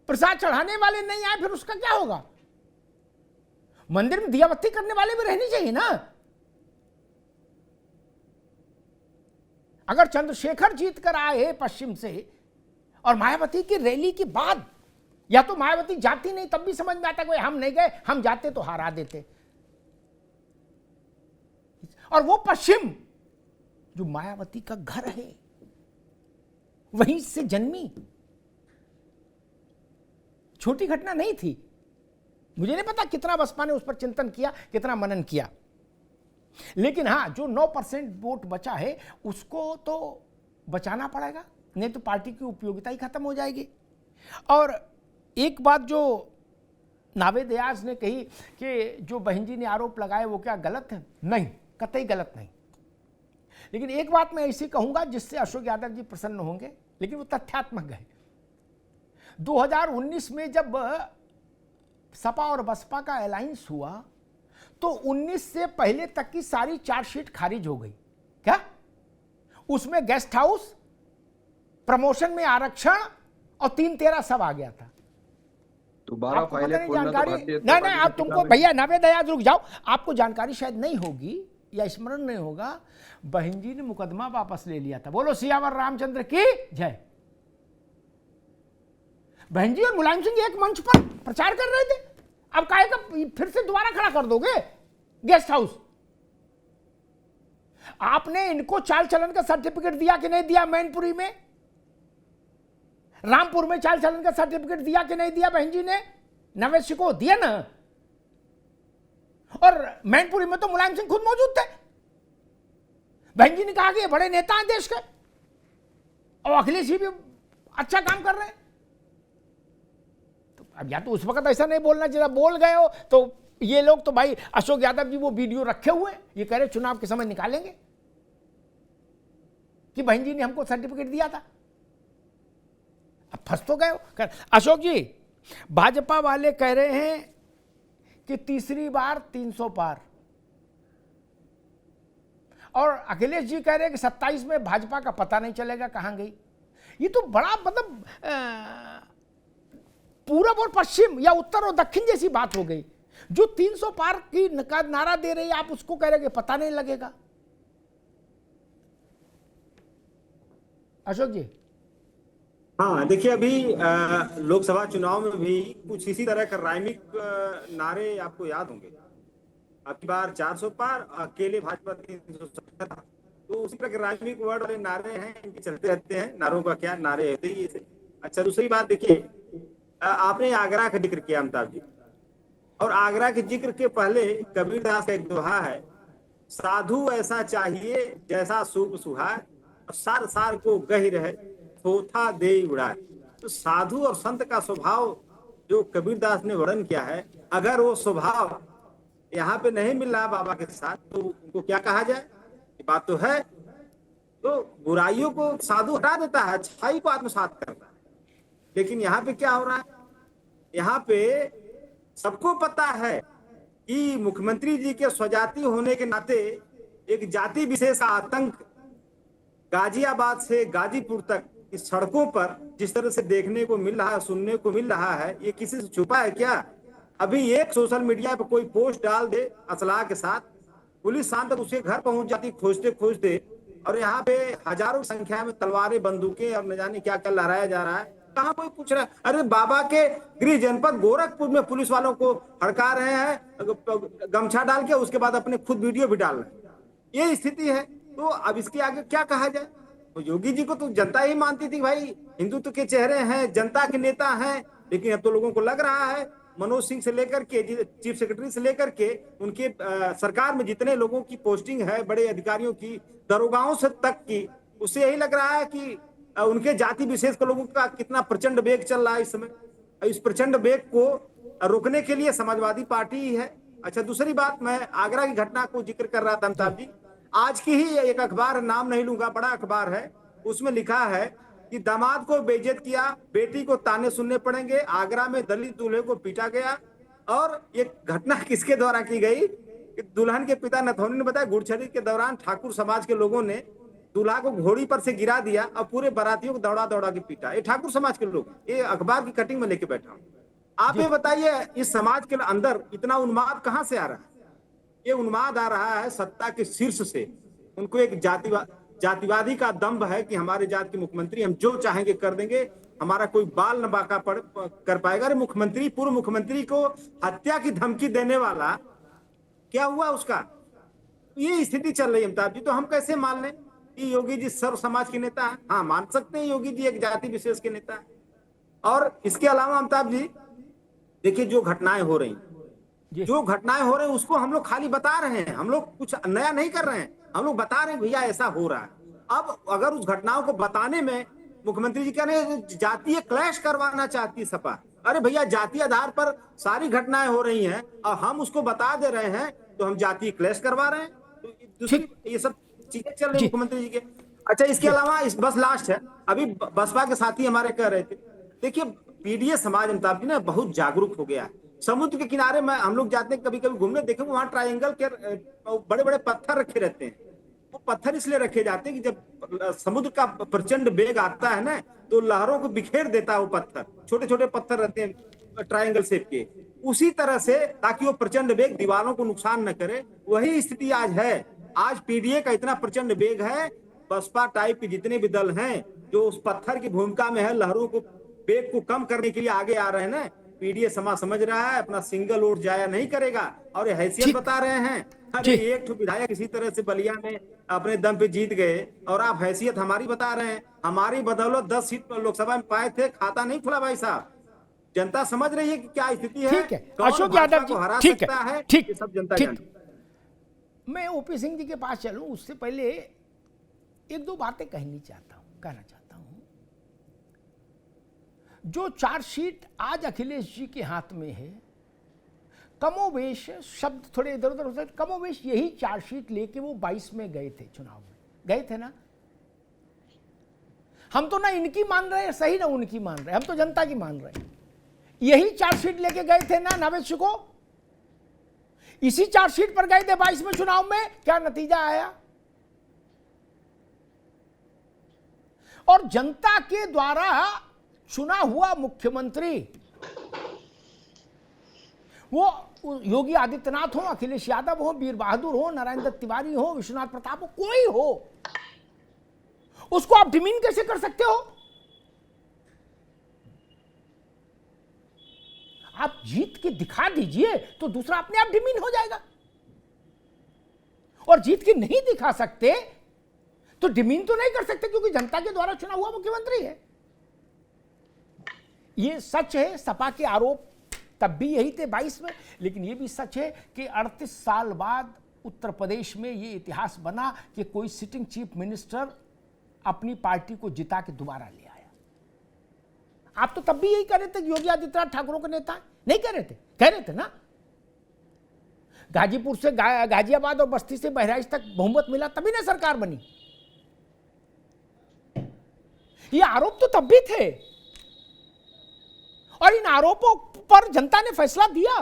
[SPEAKER 5] प्रसाद चढ़ाने वाले नहीं आए फिर उसका क्या होगा? मंदिर में दिया बत्ती करने वाले भी रहनी चाहिए ना। अगर चंद्रशेखर जीत कर आए पश्चिम से और मायावती की रैली के बाद, या तो मायावती जाती नहीं तब भी समझ में आता कि हम नहीं गए, हम जाते तो हरा देते। और वो पश्चिम जो मायावती का घर है, वहीं से जन्मी, छोटी घटना नहीं थी। मुझे नहीं पता कितना बसपा ने उस पर चिंतन किया, कितना मनन किया, लेकिन हां, जो 9% वोट बचा है उसको तो बचाना पड़ेगा, नहीं तो पार्टी की उपयोगिता ही खत्म हो जाएगी। और एक बात जो नावेद आजाद ने कही कि जो बहन जी ने आरोप लगाए वो क्या गलत है? नहीं, कतई गलत नहीं। लेकिन एक बात मैं ऐसी कहूंगा जिससे अशोक यादव जी प्रसन्न होंगे, लेकिन वो तथ्यात्मक है। 2019 में जब सपा और बसपा का अलायंस हुआ तो 19 से पहले तक की सारी चार्जशीट खारिज हो गई। क्या? उसमें गेस्ट हाउस, प्रमोशन में आरक्षण और 3-13 सब आ गया था।
[SPEAKER 12] दोबारा फाइलें
[SPEAKER 5] जानकारी नहीं, आप तुमको भैया नावेद आजाद रुक जाओ, आपको जानकारी शायद नहीं होगी या स्मरण नहीं होगा, बहन जी ने मुकदमा वापस ले लिया था। बोलो सियावर रामचंद्र की जय। बहन जी और मुलायम सिंह एक मंच पर प्रचार कर रहे थे, अब काहे का फिर से दोबारा खड़ा कर दोगे गेस्ट हाउस? आपने इनको चाल चलन का सर्टिफिकेट दिया कि नहीं दिया? मैनपुरी में, रामपुर में चाल चलन का सर्टिफिकेट दिया कि नहीं दिया? बहन जी ने नवेशी को दिया ना। और मैनपुरी में तो मुलायम सिंह खुद मौजूद थे। बहन जी ने कहा कि ये बड़े नेता हैं देश के, और अखिलेश जी भी अच्छा काम कर रहे हैं। तो अब या तो उस वक्त ऐसा नहीं बोलना चाहिए, बोल गए हो तो ये लोग तो भाई अशोक यादव जी वो वीडियो रखे हुए, ये कह रहे चुनाव के समय निकालेंगे कि बहन जी ने हमको सर्टिफिकेट दिया था। अब फंस तो गए हो। अशोक जी, भाजपा वाले कह रहे हैं कि तीसरी बार 300 पार, और अखिलेश जी कह रहे हैं कि 27 में भाजपा का पता नहीं चलेगा कहां गई। ये तो बड़ा मतलब पूरब और पश्चिम या उत्तर और दक्षिण जैसी बात हो गई। जो 300 पार की नारा दे रही है, आप उसको कह रहे हैं कि पता नहीं लगेगा। अशोक जी,
[SPEAKER 13] हाँ देखिए, अभी लोकसभा चुनाव में भी कुछ इसी तरह का राइमिक नारे आपको याद होंगे। अब की बार 400 पार, अकेले भाजपा 370। तो उसी तरह के राइमिक वर्ड वाले नारे हैं, इनके चलते रहते हैं। नारों का क्या, नारे होते ही ऐसे। अच्छा, दूसरी बात देखिए, आपने आगरा का जिक्र किया अमिताभ जी, और आगरा के जिक्र के पहले कबीरदास का एक दोहा है, साधु ऐसा चाहिए जैसा सूप सुहाए, सार सार को गही रहे थोथा दे उड़ाए। तो साधु और संत का स्वभाव जो कबीरदास ने वर्णन किया है, अगर वो स्वभाव यहाँ पे नहीं मिल रहा बाबा के साथ, तो उनको क्या कहा जाए? ये बात तो है। तो बुराइयों को साधु हटा देता है, अच्छाई को आत्मसात करता है। लेकिन यहाँ पे क्या हो रहा है? यहाँ पे सबको पता है कि मुख्यमंत्री जी के स्वजाति होने के नाते एक जाति विशेष का आतंक गाजियाबाद से गाजीपुर तक इस सड़कों पर जिस तरह से देखने को मिल रहा है, सुनने को मिल रहा है, ये किसी से छुपा है क्या? अभी एक सोशल मीडिया पर कोई पोस्ट डाल दे असलाह के साथ, पुलिस शाम तक उसके घर पहुंच जाती खोजते खोजते, और यहाँ पे हजारों संख्या में तलवारें, बंदूकें और न जाने क्या क्या लहराया जा रहा है। कहाँ कोई पूछ रहा है? अरे बाबा के गृह जनपद गोरखपुर में पुलिस वालों को हड़का रहे हैं गमछा डाल के, उसके बाद अपने खुद वीडियो भी डाल रहे हैं। ये स्थिति है। तो अब इसके आगे क्या कहा जाए? तो योगी जी को तो जनता ही मानती थी भाई, हिंदुत्व के चेहरे हैं, जनता के नेता हैं। लेकिन अब तो लोगों को लग रहा है, मनोज सिंह से लेकर के चीफ सेक्रेटरी से लेकर के उनके सरकार में जितने लोगों की पोस्टिंग है, बड़े अधिकारियों की, दरोगाओं से तक की, उससे यही लग रहा है कि उनके जाति विशेष के लोगों का कितना प्रचंड वेग चल रहा है इस समय। इस प्रचंड वेग को रोकने के लिए समाजवादी पार्टी ही है। अच्छा, दूसरी बात, मैं आगरा की घटना को जिक्र कर रहा था अमिताभ जी। आज की ही एक अखबार, नाम नहीं लूंगा, बड़ा अखबार है, उसमें लिखा है कि दामाद को बेइज्जत किया, बेटी को ताने सुनने पड़ेंगे, आगरा में दलित दूल्हे को पीटा गया। और ये घटना किसके द्वारा की गई? दुल्हन के पिता नथौनी ने बताया, गुड़चड़ी के दौरान ठाकुर समाज के लोगों ने दूल्हा को घोड़ी पर से गिरा दिया और पूरे बारातियों को दौड़ा दौड़ा के पीटा। ये ठाकुर समाज के लोग, ये अखबार की कटिंग में लेके बैठा हूं। आप ये बताइए, इस समाज के अंदर इतना उन्माद कहां से आ रहा है? ये उन्माद आ रहा है सत्ता के शीर्ष से। उनको एक जातिवादी का दंभ है कि हमारे जात के मुख्यमंत्री, हम जो चाहेंगे कर देंगे, हमारा कोई बाल न बाका कर पाएगा। अरे मुख्यमंत्री, पूर्व मुख्यमंत्री को हत्या की धमकी देने वाला क्या हुआ उसका? ये स्थिति चल रही है अमिताभ जी। तो हम कैसे मान लें कि योगी जी सर्व समाज के नेता है? हाँ, मान सकते हैं योगी जी एक जाति विशेष के नेता है। और इसके अलावा अमिताभ जी देखिए, जो घटनाएं हो रही उसको हम लोग खाली बता रहे हैं, हम लोग कुछ नया नहीं कर रहे हैं, हम लोग बता रहे हैं भैया ऐसा हो रहा है। अब अगर उस घटनाओं को बताने में मुख्यमंत्री जी कह रहे हैं जातीय क्लैश करवाना चाहती सपा, अरे भैया जातीय आधार पर सारी घटनाएं हो रही हैं और हम उसको बता दे रहे हैं, तो हम जातीय क्लैश करवा रहे हैं। तो ये सब चीजें चल रही मुख्यमंत्री जी के। अच्छा, इसके अलावा इस बस लास्ट है, अभी बसपा के साथी हमारे कह रहे थे, देखिए पीडीए समाज अमिताभ जी ने बहुत जागरूक हो गया है। समुद्र के किनारे में हम लोग जाते हैं कभी कभी घूमने, देखें वहां ट्रायंगल के बड़े बड़े पत्थर रखे रहते हैं। वो पत्थर इसलिए रखे जाते हैं कि जब समुद्र का प्रचंड वेग आता है ना, तो लहरों को बिखेर देता है वो पत्थर। छोटे छोटे पत्थर रहते हैं ट्रायंगल शेप के, उसी तरह से, ताकि वो प्रचंड वेग दीवारों को नुकसान न करे। वही स्थिति आज है। आज पीडीए का इतना प्रचंड वेग है, बसपा टाइप के जितने भी दल हैं जो उस पत्थर की भूमिका में है, लहरों को वेग को कम करने के लिए आगे आ रहे हैं ना, पीडीए समाज समझ रहा है, अपना सिंगल वोट जाया नहीं करेगा। और ये हैसियत बता रहे हैं, अरे एक ठो विधायक इसी तरह से बलिया में अपने दम पे जीत गए और आप हैसियत हमारी बता रहे हैं। हमारी बदौलत 10 सीट लोकसभा में पाए थे, खाता नहीं खुला भाई साहब। जनता समझ रही है कि क्या स्थिति है।
[SPEAKER 5] ठीक है अशोक यादव जी, ठीक है, ठीक
[SPEAKER 13] ये सब जनता
[SPEAKER 5] ठीक। मैं ओपी सिंह जी के पास चलूं उससे पहले एक दो बातें कहना चाहता हूं। जो चार्जशीट आज अखिलेश जी के हाथ में है, कमोवेश, शब्द थोड़े इधर उधर होते, कमोवेश यही चार्जशीट लेके वो 22 में गए थे, चुनाव में गए थे ना। हम तो ना इनकी मान रहे सही, ना उनकी मान रहे, हम तो जनता की मान रहे। यही चार्जशीट लेके गए थे ना नवेश को, इसी चार्जशीट पर गए थे 22 में चुनाव में। क्या नतीजा आया? और जनता के द्वारा चुना हुआ मुख्यमंत्री वो योगी आदित्यनाथ हो, अखिलेश यादव हो, वीर बहादुर हो, नारायण दत्त तिवारी हो, विश्वनाथ प्रताप हो, कोई हो, उसको आप डिमीन कैसे कर सकते हो? आप जीत के दिखा दीजिए तो दूसरा अपने आप डिमीन हो जाएगा। और जीत के नहीं दिखा सकते तो डिमीन तो नहीं कर सकते, क्योंकि जनता के द्वारा चुना हुआ मुख्यमंत्री है। ये सच है, सपा के आरोप तब भी यही थे 22 में, लेकिन ये भी सच है कि 38 साल बाद उत्तर प्रदेश में ये इतिहास बना कि कोई सिटिंग चीफ मिनिस्टर अपनी पार्टी को जिता के दोबारा ले आया। आप तो तब भी यही कह रहे थे कि योगी आदित्यनाथ ठाकुरों के नेता है, नहीं कह रहे थे? कह रहे थे ना। गाजीपुर से गाजियाबाद और बस्ती से बहराइच तक बहुमत मिला तभी ना सरकार बनी। ये आरोप तो तब भी थे और इन आरोपों पर जनता ने फैसला दिया।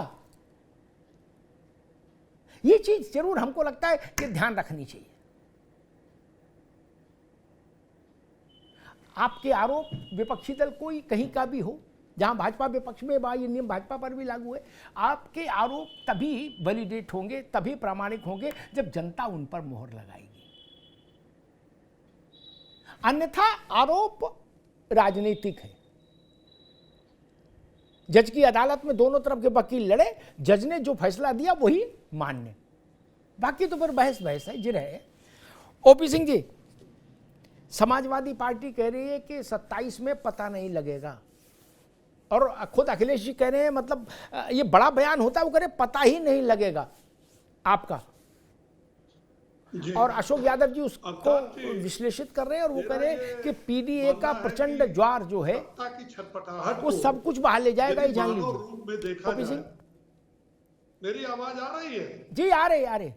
[SPEAKER 5] ये चीज जरूर हमको लगता है कि ध्यान रखनी चाहिए। आपके आरोप विपक्षी दल कोई कहीं का भी हो, जहां भाजपा विपक्ष में ये नियम भाजपा पर भी लागू है, आपके आरोप तभी वैलिडेट होंगे, तभी प्रामाणिक होंगे जब जनता उन पर मोहर लगाएगी। अन्यथा आरोप राजनीतिक है। जज की अदालत में दोनों तरफ के वकील लड़े, जज ने जो फैसला दिया वही मान्य, बाकी तो फिर बहस है, जिर है। ओपी सिंह जी, समाजवादी पार्टी कह रही है कि 27 में पता नहीं लगेगा, और खुद अखिलेश जी कह रहे हैं, मतलब ये बड़ा बयान होता है, वो कह रहे पता ही नहीं लगेगा आपका। और अशोक यादव जी उसको विश्लेषित कर रहे हैं और वो कह रहे हैं कि पीडीए का प्रचंड ज्वार जो है वो सब कुछ बाहर ले जाएगा, ये जान लीजिए।
[SPEAKER 14] मेरी आवाज आ रही है?
[SPEAKER 5] जी आ रहे।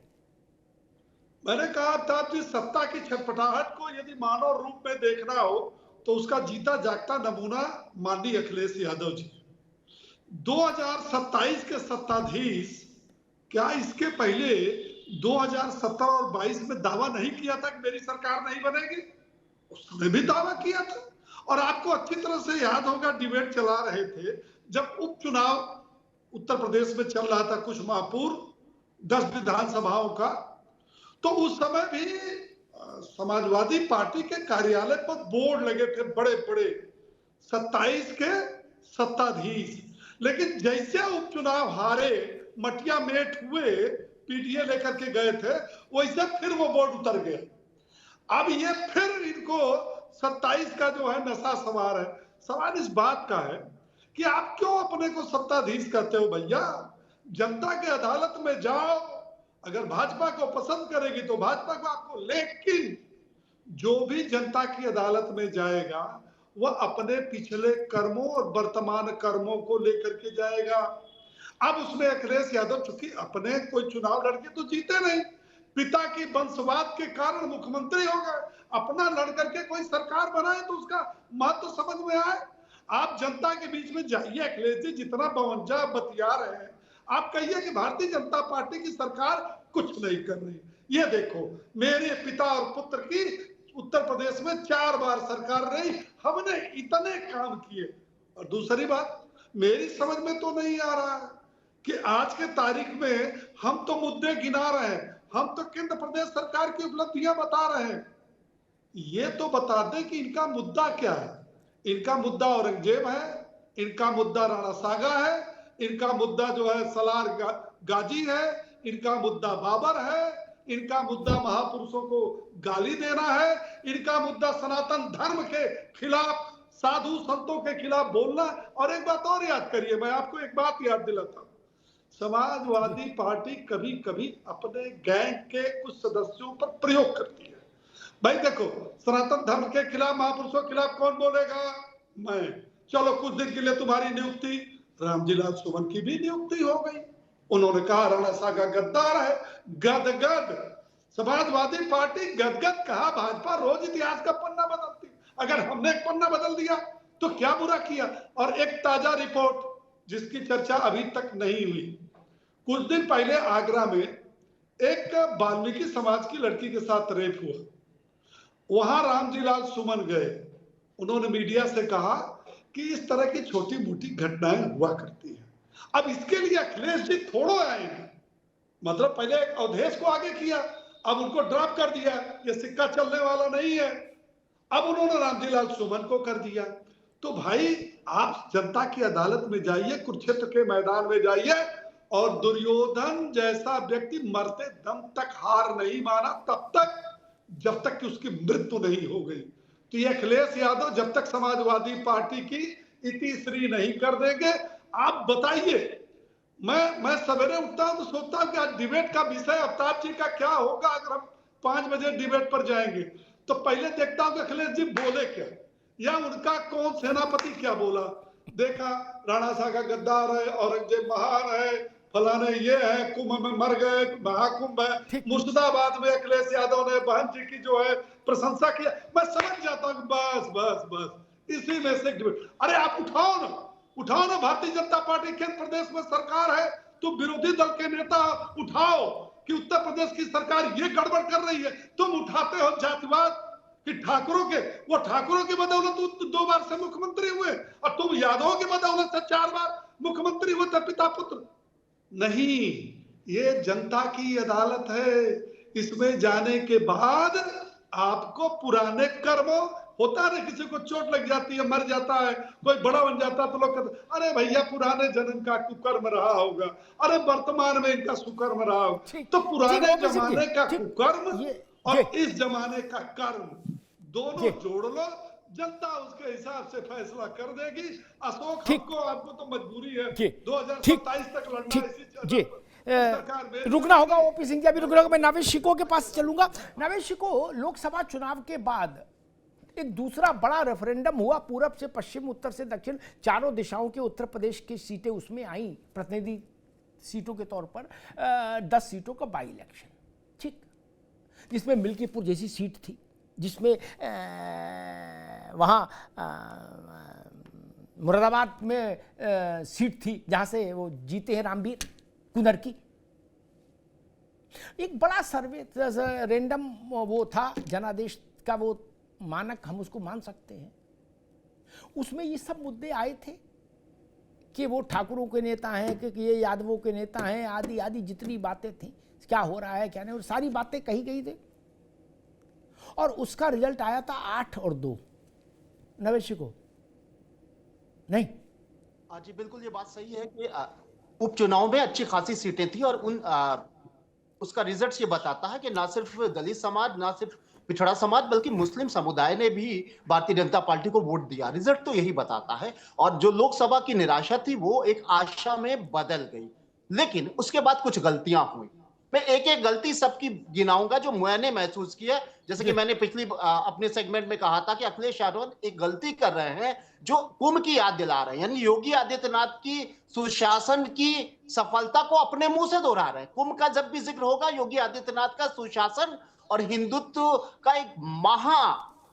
[SPEAKER 14] मैंने कहा था कि सत्ता की छटपटाहट को यदि मानव रूप में देखना हो तो उसका जीता जागता नमूना माननीय अखिलेश यादव जी। 2027 के सत्ताधीश क्या इसके पहले 2017 और 22 में दावा नहीं किया था कि मेरी सरकार नहीं बनेगी? उसने भी दावा किया था। और आपको अच्छी तरह से याद होगा, डिबेट चला रहे थे जब उपचुनाव उत्तर प्रदेश में चल रहा था कुछ माह पूर्व 10 विधानसभाओं का, तो उस समय भी समाजवादी पार्टी के कार्यालय पर बोर्ड लगे थे बड़े बड़े 27 के सत्ताधीश। लेकिन जैसे उपचुनाव हारे, मटिया मेट हुए, पीडीए लेकर के गए थे, वैसे फिर वो बोर्ड उतर गया। अब ये फिर इनको 27 का जो है नशा सवार है। सवाल इस बात का है कि आप क्यों अपने को सत्ताधीश कहते हो भैया? जनता के अदालत में जाओ, अगर भाजपा को पसंद करेगी तो भाजपा को आपको, लेकिन जो भी जनता की अदालत में जाएगा वह अपने पिछले कर्मों और वर्तमान कर्मों को लेकर के जाएगा। अब उसमें अखिलेश यादव चूंकि अपने कोई चुनाव लड़के तो जीते नहीं, पिता की वंशवाद के कारण मुख्यमंत्री हो गए, अपना लड़ करके कोई सरकार बनाए तो उसका महत्व समझ में आए। आप जनता के बीच में जाइए अखिलेश जी, जितना 52 बतिया रहे हैं, आप कहिए कि भारतीय जनता पार्टी की सरकार कुछ नहीं कर रही। ये देखो, मेरे पिता और पुत्र की उत्तर प्रदेश में 4 बार सरकार रही, हमने इतने काम किए। और दूसरी बात, मेरी समझ में तो नहीं आ रहा है कि आज के तारीख में हम तो मुद्दे गिना रहे हैं, हम तो केंद्र प्रदेश सरकार की उपलब्धियां बता रहे हैं। ये तो बता दें कि इनका मुद्दा क्या है। इनका मुद्दा औरंगजेब है, इनका मुद्दा राणा सागा है, इनका मुद्दा जो है सलार गाजी है, इनका मुद्दा बाबर है, इनका मुद्दा महापुरुषों को गाली देना है, इनका मुद्दा सनातन धर्म के खिलाफ, साधु संतों के खिलाफ बोलना। और एक बात और याद करिए, मैं आपको एक बात याद दिलाता हूं, समाजवादी पार्टी कभी कभी अपने गैंग के कुछ सदस्यों पर प्रयोग करती है। भाई देखो, सनातन धर्म के खिलाफ, महापुरुषों के खिलाफ कौन बोलेगा? मैं। चलो कुछ दिन के लिए तुम्हारी नियुक्ति, रामजीलाल सुमन की भी नियुक्ति हो गई। उन्होंने कहा राणा सागा गद्दार है, गदगद। समाजवादी पार्टी गदगद कहा, भाजपा रोज इतिहास का पन्ना बदलती। अगर हमने एक पन्ना बदल दिया तो क्या बुरा किया। और एक ताजा रिपोर्ट जिसकी चर्चा अभी तक नहीं हुई, कुछ दिन पहले आगरा में एक वाल्मीकि समाज की लड़की के साथ रेप हुआ। वहां रामजीलाल सुमन गए, उन्होंने मीडिया से कहा कि इस तरह की छोटी मोटी घटनाएं हुआ करती हैं। अब इसके लिए अखिलेश जी थोड़ो आएंगे, मतलब पहले अवधेश को आगे किया, अब उनको ड्रॉप कर दिया, ये सिक्का चलने वाला नहीं है। अब उन्होंने रामजीलाल सुमन को कर दिया। तो भाई आप जनता की अदालत में जाइए, कुरुक्षेत्र के मैदान में जाइए, और दुर्योधन जैसा व्यक्ति मरते दम तक हार नहीं माना तब तक, जब तक कि उसकी मृत्यु नहीं हो गई। तो ये अखिलेश यादव जब तक समाजवादी पार्टी की इतिश्री नहीं कर देंगे, आप बताइए। मैं सवेरे उठता हूं तो सोचता हूं कि आज डिबेट का विषय अवतार जी का क्या होगा। अगर हम 5 बजे डिबेट पर जाएंगे तो पहले देखता हूं कि अखिलेश जी बोले क्या, या उनका कौन सेनापति क्या बोला। देखा राणा सागा गद्दार है, औरंगजेब महान है, फलाने ये है, कुंभ में मर गए, महाकुंभ है। मुर्शिदाबाद में अखिलेश यादव ने बहन जी की जो है प्रशंसा किया। मैं समझ जाता हूँ बस बस बस इसी में से डिबेट। अरे आप उठाओ ना, भारतीय जनता पार्टी केंद्र प्रदेश में सरकार है, तो विरोधी दल के नेता उठाओ कि उत्तर प्रदेश की सरकार ये गड़बड़ कर रही है। तुम उठाते हो जातिवाद कि ठाकुरों की बदौलत 2 बार से मुख्यमंत्री हुए, और तुम यादवों की बदौलत से 4 बार मुख्यमंत्री हुए थे, पिता पुत्र। नहीं, ये जनता की अदालत है। इसमें जाने के बाद आपको पुराने कर्मों, होता है किसी को चोट लग जाती है, मर जाता है, कोई बड़ा बन जाता है, तो लोग कहते अरे भैया पुराने जन्म का कुकर्म रहा होगा, अरे वर्तमान में इनका सुकर्म रहा होगा। तो पुराने जमाने का कुकर्म और इस जमाने का कर्म दोनों जोड़ लो, जनता उसके हिसाब से फैसला कर देगी। अशोक हमको आपको तो मजबूरी है 2027 तक लड़ना इसी
[SPEAKER 5] रुकना होगा। ओपी सिंह जी अभी रुकना होगा। मैं नावेद शिको के पास चलूंगा। नावेद शिको, लोकसभा चुनाव के बाद एक दूसरा बड़ा रेफरेंडम हुआ, पूरब से पश्चिम, उत्तर से दक्षिण, चारों दिशाओं के उत्तर प्रदेश की सीटें उसमें आई प्रतिनिधि सीटों के तौर पर। 10 सीटों का बाई इलेक्शन, ठीक, जिसमें मिल्कीपुर जैसी सीट थी, जिसमें वहाँ मुरादाबाद में सीट थी जहाँ से वो जीते हैं रामवीर कुंदर की। एक बड़ा सर्वे रेंडम वो था, जनादेश का वो मानक, हम उसको मान सकते हैं। उसमें ये सब मुद्दे आए थे कि वो ठाकुरों के नेता हैं कि ये यादवों के नेता हैं, आदि आदि जितनी बातें थी, क्या हो रहा है क्या नहीं, और सारी बातें कही गई थी। और उसका रिजल्ट आया था 8 और 2। नवेद शिको नहीं?
[SPEAKER 11] जी बिल्कुल, ये बात सही है कि उपचुनाव में अच्छी खासी सीटें थी, और उसका रिजल्ट ये बताता है कि ना सिर्फ दलित समाज, ना सिर्फ पिछड़ा समाज, बल्कि मुस्लिम समुदाय ने भी भारतीय जनता पार्टी को वोट दिया। रिजल्ट तो यही बताता है। और जो लोकसभा की निराशा थी वो एक आशा में बदल गई, लेकिन उसके बाद कुछ गलतियां हुई। मैं एक एक गलती सबकी गिनाऊंगा जो मैंने महसूस किया। जैसे कि मैंने पिछली अपने सेगमेंट में कहा था कि अखिलेश यादव एक गलती कर रहे हैं जो कुंभ की याद दिला रहे हैं, यानी योगी आदित्यनाथ की सुशासन की सफलता को अपने मुंह से दोहरा रहे हैं। कुंभ का जब भी जिक्र होगा, योगी आदित्यनाथ का सुशासन और हिंदुत्व का एक महा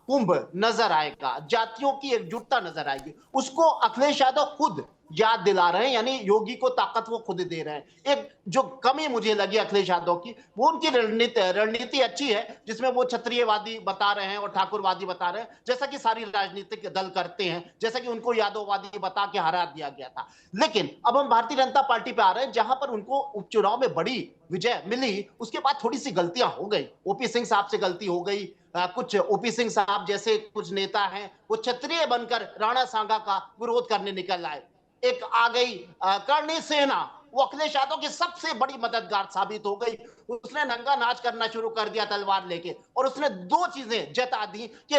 [SPEAKER 11] कुंभ नजर आएगा, जातियों की एकजुटता नजर आएगी। उसको अखिलेश यादव खुद याद दिला रहे हैं, यानी योगी को ताकत वो खुद दे रहे हैं। एक जो कमी मुझे लगी अखिलेश यादव की, वो उनकी रणनीति अच्छी है, जिसमें वो क्षत्रियवादी बता रहे हैं और ठाकुरवादी बता रहे हैं, जैसा कि सारी राजनीतिक दल करते हैं, जैसा कि उनको यादववादी बता के हरा दिया गया था। लेकिन अब हम भारतीय जनता पार्टी पे आ रहे हैं, जहां पर उनको उपचुनाव में बड़ी विजय मिली, उसके बाद थोड़ी सी गलतियां हो गई। ओपी सिंह साहब से गलती हो गई, कुछ ओपी सिंह साहब जैसे कुछ नेता हैं, वो क्षत्रिय बनकर राणा सांगा का विरोध करने निकल आए। एक आ गई कर्णी सेना, वो अखिलेश यादव की सबसे बड़ी मददगार साबित हो गई। उसने नंगा नाच करना शुरू कर दिया तलवार लेके, और उसने दो चीजें जता दी कि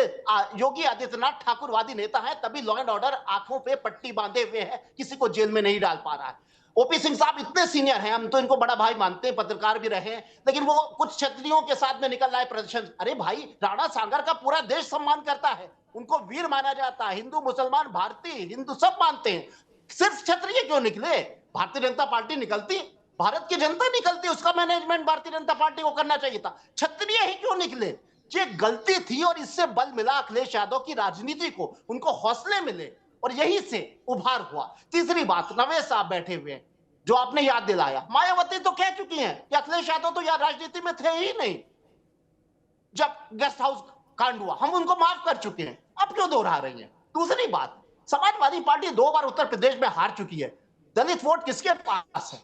[SPEAKER 11] योगी आदित्यनाथ ठाकुरवादी नेता है, तभी लॉ एंड ऑर्डर आंखों पे पट्टी बांधे हुए है, किसी को जेल में नहीं डाल पा रहा है। ओपी सिंह साहब इतने सीनियर हैं, हम तो इनको बड़ा भाई मानते हैं, पत्रकार भी रहे हैं, लेकिन वो कुछ क्षत्रियों के साथ में निकल रहा है प्रदर्शन। अरे भाई, राणा सांगर का पूरा देश सम्मान करता है, उनको वीर माना जाता है, हिंदू मुसलमान भारतीय हिंदू सब मानते हैं। सिर्फ क्षत्रिय क्यों निकले? भारतीय जनता पार्टी निकलती, भारत की जनता निकलती, उसका मैनेजमेंट भारतीय जनता पार्टी को करना चाहिए था। क्षत्रिय ही क्यों निकले? ये गलती थी, और इससे बल मिला अखिलेश यादव की राजनीति को, उनको हौसले मिले, और यहीं से उभार हुआ। तीसरी बात, नवेद साहब बैठे हुए हैं, जो आपने याद दिलाया, मायावती तो कह चुकी हैं कि अखिलेश यादव तो यार राजनीति में थे ही नहीं जब गेस्ट हाउस कांड हुआ, हम उनको माफ कर चुके हैं, अब क्यों दोहरा रही हैं? दूसरी बात, समाजवादी पार्टी 2 बार उत्तर प्रदेश में हार चुकी है, दलित वोट किसके पास है?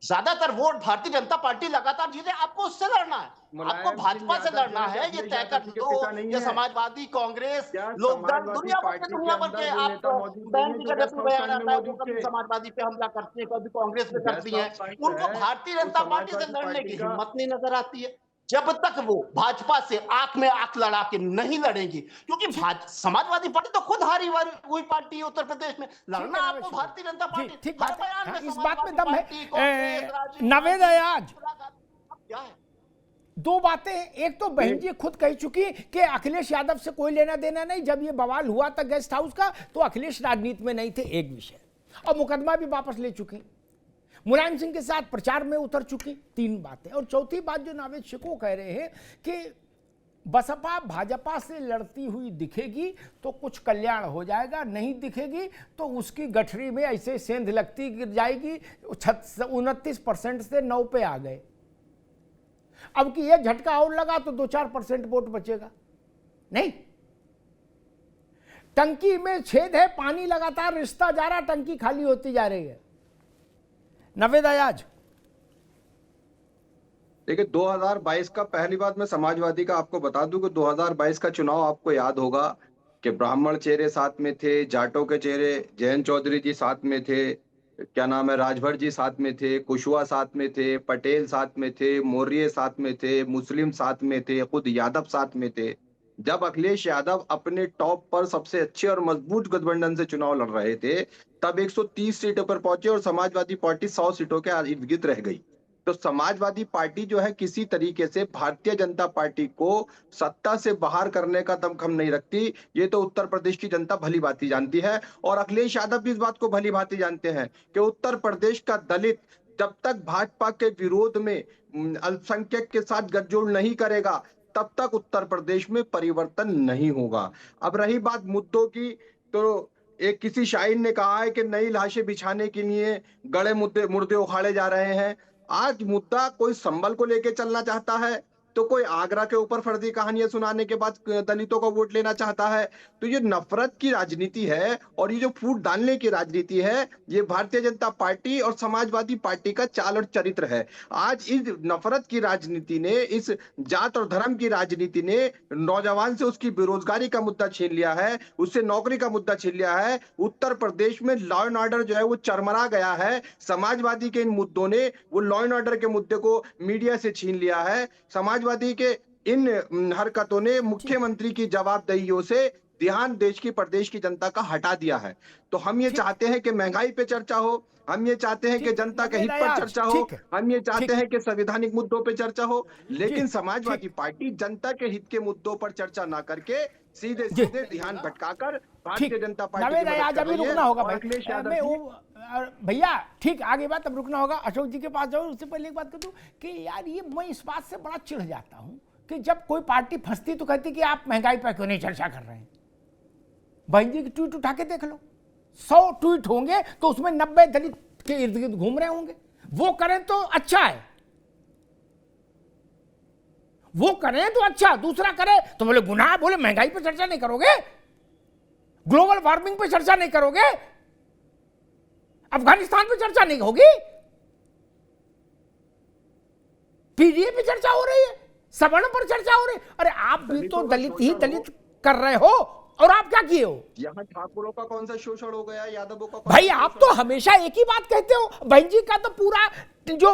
[SPEAKER 11] ज्यादातर वोट भारतीय जनता पार्टी लगातार जीते, आपको उससे लड़ना है, आपको भाजपा से लड़ना है, ये तय कर दो। ये समाजवादी, कांग्रेस, लोकदल, दुनिया भर के आप बैंक की जगह पे बयान आता है, वो कभी समाजवादी पे हमला करती है, कभी कांग्रेस पे करती है, उनको भारतीय जनता पार्टी से लड़ने की हिम्मत नहीं नजर आती है। जब तक वो भाजपा से आंख में आंख लड़ा के नहीं लड़ेंगी, क्योंकि समाजवादी पार्टी तो खुद हारी हुई पार्टी है उत्तर प्रदेश में, लड़ना आपको भारतीय जनता पार्टी।
[SPEAKER 5] ठीक बात है, इस बात में दम है। नवेद अयाज,
[SPEAKER 11] क्या है?
[SPEAKER 5] 2 बातें, एक तो बहन जी खुद कह चुकी कि अखिलेश यादव से कोई लेना देना नहीं, जब ये बवाल हुआ था गेस्ट हाउस का तो अखिलेश राजनीति में नहीं थे, एक विषय, और मुकदमा भी वापस ले चुकी, मुलायम सिंह के साथ प्रचार में उतर चुकी, 3 बातें। और चौथी बात जो नावेद शिको कह रहे हैं कि बसपा भाजपा से लड़ती हुई दिखेगी तो कुछ कल्याण हो जाएगा, नहीं दिखेगी तो उसकी गठरी में ऐसे सेंध लगती गिर जाएगी। 29% से 9 पे आ गए, अब कि ये झटका और लगा तो 2-4% वोट बचेगा नहीं। टंकी में छेद है, पानी लगातार रिश्ता जा रहा, टंकी खाली होती जा रही है। नवेद अयाज,
[SPEAKER 12] देखिए 2022 का, पहली बात मैं समाजवादी का आपको बता दूं कि 2022 का चुनाव आपको याद होगा कि ब्राह्मण चेहरे साथ में थे, जाटों के चेहरे, जयंत चौधरी जी साथ में थे, क्या नाम है, राजभर जी साथ में थे, कुशवाहा साथ में थे, पटेल साथ में थे, मौर्य साथ में थे, मुस्लिम साथ में थे, खुद यादव साथ में थे। जब अखिलेश यादव अपने टॉप पर सबसे अच्छे और मजबूत गठबंधन से चुनाव लड़ रहे थे, तब 130 सीटों पर पहुंचे और समाजवादी पार्टी 100 सीटों के इर्द गिर्द रह गई। तो समाजवादी पार्टी जो है किसी तरीके से भारतीय जनता पार्टी को सत्ता से बाहर करने का दमखम नहीं रखती, ये तो उत्तर प्रदेश की जनता भली भांति जानती है, और अखिलेश यादव भी इस बात को भली भांति जानते हैं कि उत्तर प्रदेश का दलित जब तक भाजपा के विरोध में अल्पसंख्यक के साथ गठजोड़ नहीं करेगा तब तक उत्तर प्रदेश में परिवर्तन नहीं होगा। अब रही बात मुद्दों की, तो एक किसी शायर ने कहा है कि नई लाशें बिछाने के लिए गड़े मुर्दे उखाड़े जा रहे हैं। आज मुद्दा कोई संभल को लेके चलना चाहता है, तो कोई आगरा के ऊपर फर्जी कहानियां सुनाने के बाद दलितों को वोट लेना चाहता है। तो ये नफरत की राजनीति है, और ये जो फूट डालने की राजनीति है, ये भारतीय जनता पार्टी और समाजवादी पार्टी का चाल और चरित्र है। आज इस नफरत की राजनीति ने, इस जात और धर्म की राजनीति ने नौजवान से उसकी बेरोजगारी का मुद्दा छीन लिया है, उससे नौकरी का मुद्दा छीन लिया है। उत्तर प्रदेश में लॉ एंड ऑर्डर जो है वो चरमरा गया है। समाजवादी के इन मुद्दों ने वो लॉ एंड ऑर्डर के मुद्दे को मीडिया से छीन लिया है। समाजवादी के इन हरकतों ने मुख्यमंत्री की जवाबदेहियों से ध्यान देश की प्रदेश की जनता का हटा दिया है। तो हम ये चाहते हैं कि महंगाई पे चर्चा हो, हम ये चाहते हैं कि जनता के हित पर चर्चा हो, हम ये चाहते हैं कि संवैधानिक मुद्दों पे चर्चा हो, लेकिन समाजवादी पार्टी जनता के हित के मुद्दों पर चर्चा ना करके सीधे सीधे ध्यान भटकाकर भारतीय जनता पार्टी
[SPEAKER 5] अभी रुकना होगा भैया, ठीक आगे बात, अब रुकना होगा। अशोक जी के पास जाऊँ उससे पहले एक बात कर दूं कि यार ये मैं इस बात से बड़ा चिढ़ जाता हूं कि जब कोई पार्टी फंसती तो कहती कि आप महंगाई पर क्यों नहीं चर्चा कर रहे हैं। बहन जी की ट्वीट उठा के देख लो, 100 ट्वीट होंगे तो उसमें 90 दलित के इर्द गिर्द घूम रहे होंगे। वो करें तो अच्छा है, वो करें तो अच्छा, दूसरा करे तो बोले गुनाह, बोले महंगाई पर चर्चा नहीं करोगे, ग्लोबल वार्मिंग पर चर्चा नहीं करोगे, अफगानिस्तान पे चर्चा नहीं होगी, पीडीए पे चर्चा हो रही है, सवर्ण पर चर्चा हो रही। अरे आप भी तो दलित ही दलित कर रहे हो, और आप क्या किए हो?
[SPEAKER 12] यहाँ ठाकुरों का कौन सा शोषण हो गया, यादवों का?
[SPEAKER 5] भाई आप तो हमेशा एक ही बात कहते हो। बहन जी का तो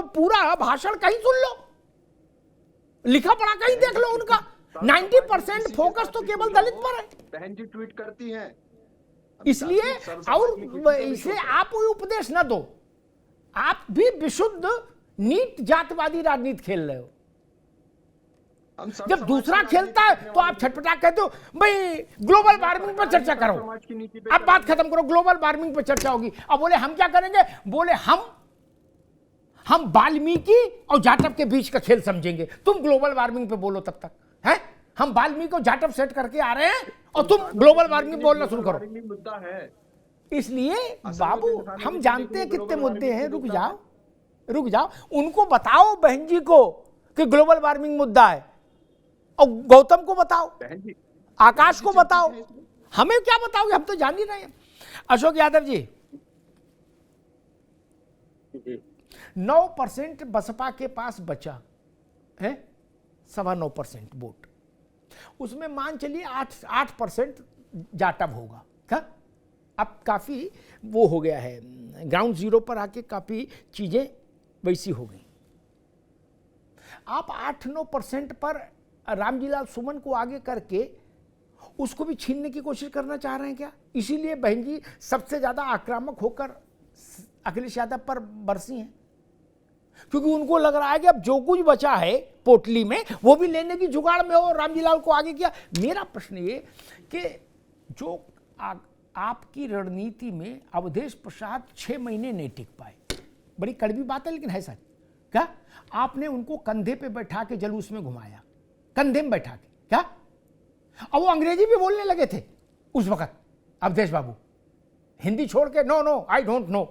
[SPEAKER 5] पूरा भाषण कहीं सुन लो, लिखा पढ़ा कहीं देख लो, उनका 90% फोकस तो केवल दलित पर है।
[SPEAKER 12] बहन जी ट्वीट करती हैं,
[SPEAKER 5] इसलिए और इसे आप कोई उपदेश न दो। आप भी विशुद्ध नीट जातवादी राजनीति खेल रहे हो। जब दूसरा खेलता है तो आप छटपटा कहते हो भाई ग्लोबल वार्मिंग पर चर्चा करो, अब बात खत्म करो, ग्लोबल वार्मिंग पर चर्चा होगी। अब बोले हम क्या करेंगे? बोले हम वाल्मीकि और जाटव के बीच का खेल समझेंगे। तुम ग्लोबल वार्मिंग पे बोलो तब तक, हैं? हम वाल्मीकि और जाटव सेट करके आ रहे हैं और तुम ग्लोबल वार्मिंग बोलना शुरू करो।
[SPEAKER 12] मुद्दा है।
[SPEAKER 5] इसलिए बाबू हम जानते हैं कितने मुद्दे हैं। रुक जाओ, उनको बताओ बहन जी को कि ग्लोबल वार्मिंग मुद्दा है, और गौतम को बताओ, आकाश को बताओ, हमें क्या बताओगे? हम तो जान ही रहे हैं। अशोक यादव जी, 9% बसपा के पास बचा है, 9.25% वोट, उसमें मान चलिए 8% जाटव होगा। क्या अब काफी वो हो गया है, ग्राउंड जीरो पर आके काफी चीजें वैसी हो गई। आप 8-9% पर रामजीलाल सुमन को आगे करके उसको भी छीनने की कोशिश करना चाह रहे हैं क्या? इसीलिए बहन जी सबसे ज्यादा आक्रामक होकर अखिलेश यादव पर बरसी हैं, क्योंकि उनको लग रहा है कि अब जो कुछ बचा है पोटली में वो भी लेने की जुगाड़ में हो, रामजीलाल को आगे किया। मेरा प्रश्न ये कि जो आपकी रणनीति में अवधेश प्रसाद 6 महीने नहीं टिक पाए, बड़ी कड़वी बात है लेकिन है सच। क्या आपने उनको कंधे पे बैठा के जलूस में घुमाया, कंधे में बैठा के, क्या? और वो अंग्रेजी भी बोलने लगे थे उस वक्त अवधेश बाबू, हिंदी छोड़ के no I don't know,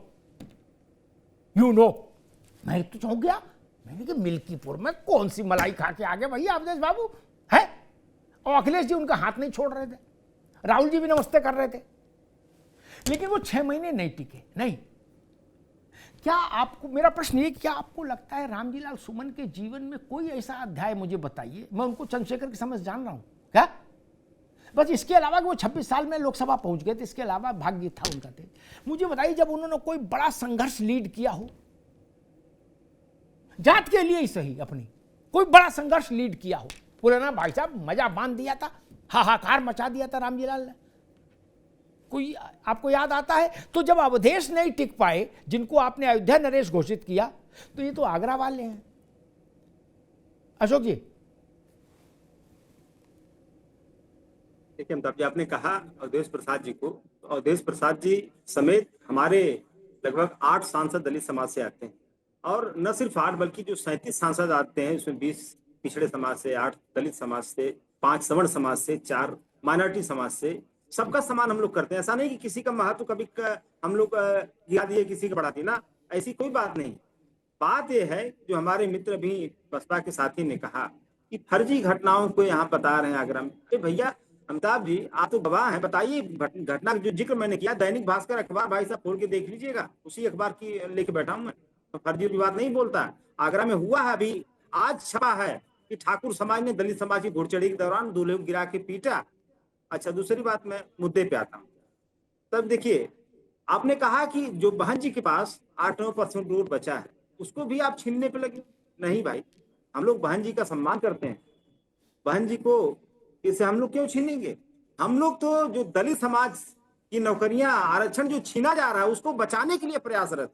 [SPEAKER 5] you know. मैं तो चौंक गया, मैंने कहा मिल्कीपुर में कौन सी मलाई खा के आ गए भैया अवधेश बाबू, है? और अखिलेश जी उनका हाथ नहीं छोड़ रहे थे, राहुल जी भी नमस्ते कर रहे थे, लेकिन वो 6 महीने नहीं टिके। नहीं, क्या आपको, मेरा प्रश्न ये, क्या आपको लगता है रामजीलाल सुमन के जीवन में कोई ऐसा अध्याय मुझे बताइए, मैं उनको चंद्रशेखर की समझ जान रहा हूं, क्या बस इसके अलावा कि वो 26 साल में लोकसभा पहुंच गए थे, इसके अलावा भाग्य था उनका तेज, मुझे बताइए जब उन्होंने कोई बड़ा संघर्ष लीड किया हो, जात के लिए ही सही, अपनी कोई बड़ा संघर्ष लीड किया हो, पूरे ना भाई साहब मजा बांध दिया था, हाहाकार मचा दिया था रामजीलाल ने, कोई आपको याद आता है? तो जब अवधेश नहीं टिक पाए, जिनको आपने अयोध्या नरेश घोषित किया, तो ये तो आगरा वाले हैं। अशोक जी,
[SPEAKER 13] देखिए अमिताभ जी, आपने कहा अवधेश प्रसाद जी को, तो अवधेश प्रसाद जी समेत हमारे लगभग 8 सांसद दलित समाज से आते हैं, और न सिर्फ 8 बल्कि जो 37 सांसद आते हैं उसमें 20 पिछड़े समाज से, 8 दलित समाज से, 5 सवर्ण समाज से, 4 माइनॉरिटी समाज से, सबका सम्मान हम लोग करते हैं। ऐसा नहीं कि किसी का महत्व कभी हम लोग गिरा दिए, किसी का बढ़ा दिए ना, ऐसी कोई बात नहीं। बात यह है जो हमारे मित्र भी बसपा के साथी ने कहा कि फर्जी घटनाओं को यहाँ बता रहे हैं आगरा में। भैया अमिताभ जी, आप तो गवाह हैं, बताइए घटना जो जिक्र मैंने किया, दैनिक भास्कर अखबार भाई साहब खोल के देख लीजिएगा, उसी अखबार की लेके बैठा हूं मैं, तो फर्जी की बात नहीं बोलता। आगरा में हुआ है, अभी आज छपा है कि ठाकुर समाज ने दलित समाज की घुड़चढ़ी के दौरान 2 लोग गिरा के पीटा। अच्छा, दूसरी बात, मैं मुद्दे पे आता हूँ। तब देखिए, आपने कहा कि जो बहन जी के पास 8-9% वोट बचा है उसको भी आप छीनने पे लगे। नहीं भाई, हम लोग बहन जी का सम्मान करते हैं, बहन जी को इसे हम लोग क्यों छीनेंगे? हम लोग तो जो दलित समाज की नौकरियां, आरक्षण जो छीना जा रहा है उसको बचाने के लिए प्रयासरत।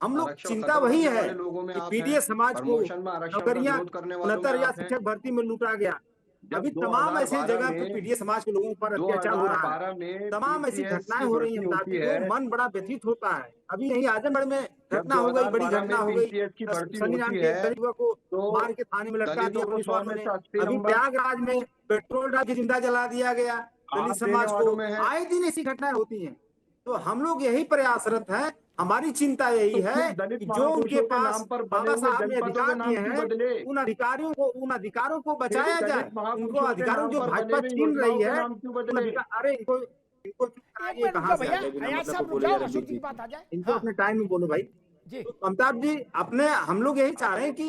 [SPEAKER 13] हम लोग चिंता वही है कि पीडीएस समाज को नौकरियां 69 या शिक्षक भर्ती में लूटा गया। अभी तमाम ऐसे जगह पे पीडीएस समाज के लोगों पर अत्याचार हो रहा है, तमाम ऐसी घटनाएं हो रही हैं, मन बड़ा व्यथित होता है। अभी यही आजमगढ़ में घटना हो गई, बड़ी घटना हो गई, सनी नाम के युवक को मार के थाने में लटका दिया पुलिस वालों ने। अभी प्रयागराज में पेट्रोल डाल के जिंदा जला दिया गया दलित समाज को। आए दिन ऐसी घटनाएं होती हैं, तो हम लोग यही प्रयासरत हैं। हमारी चिंता यही है कि जो उनके पास बाबा साहब ने अधिकार दिए हैं, उन अधिकारों को बचाया जाए। उनको अधिकारों जो भाजपा छीन रही है, अरे इनको अपने टाइम में बोलो भाई, तो अमिताभ जी अपने हम लोग यही चाह रहे हैं कि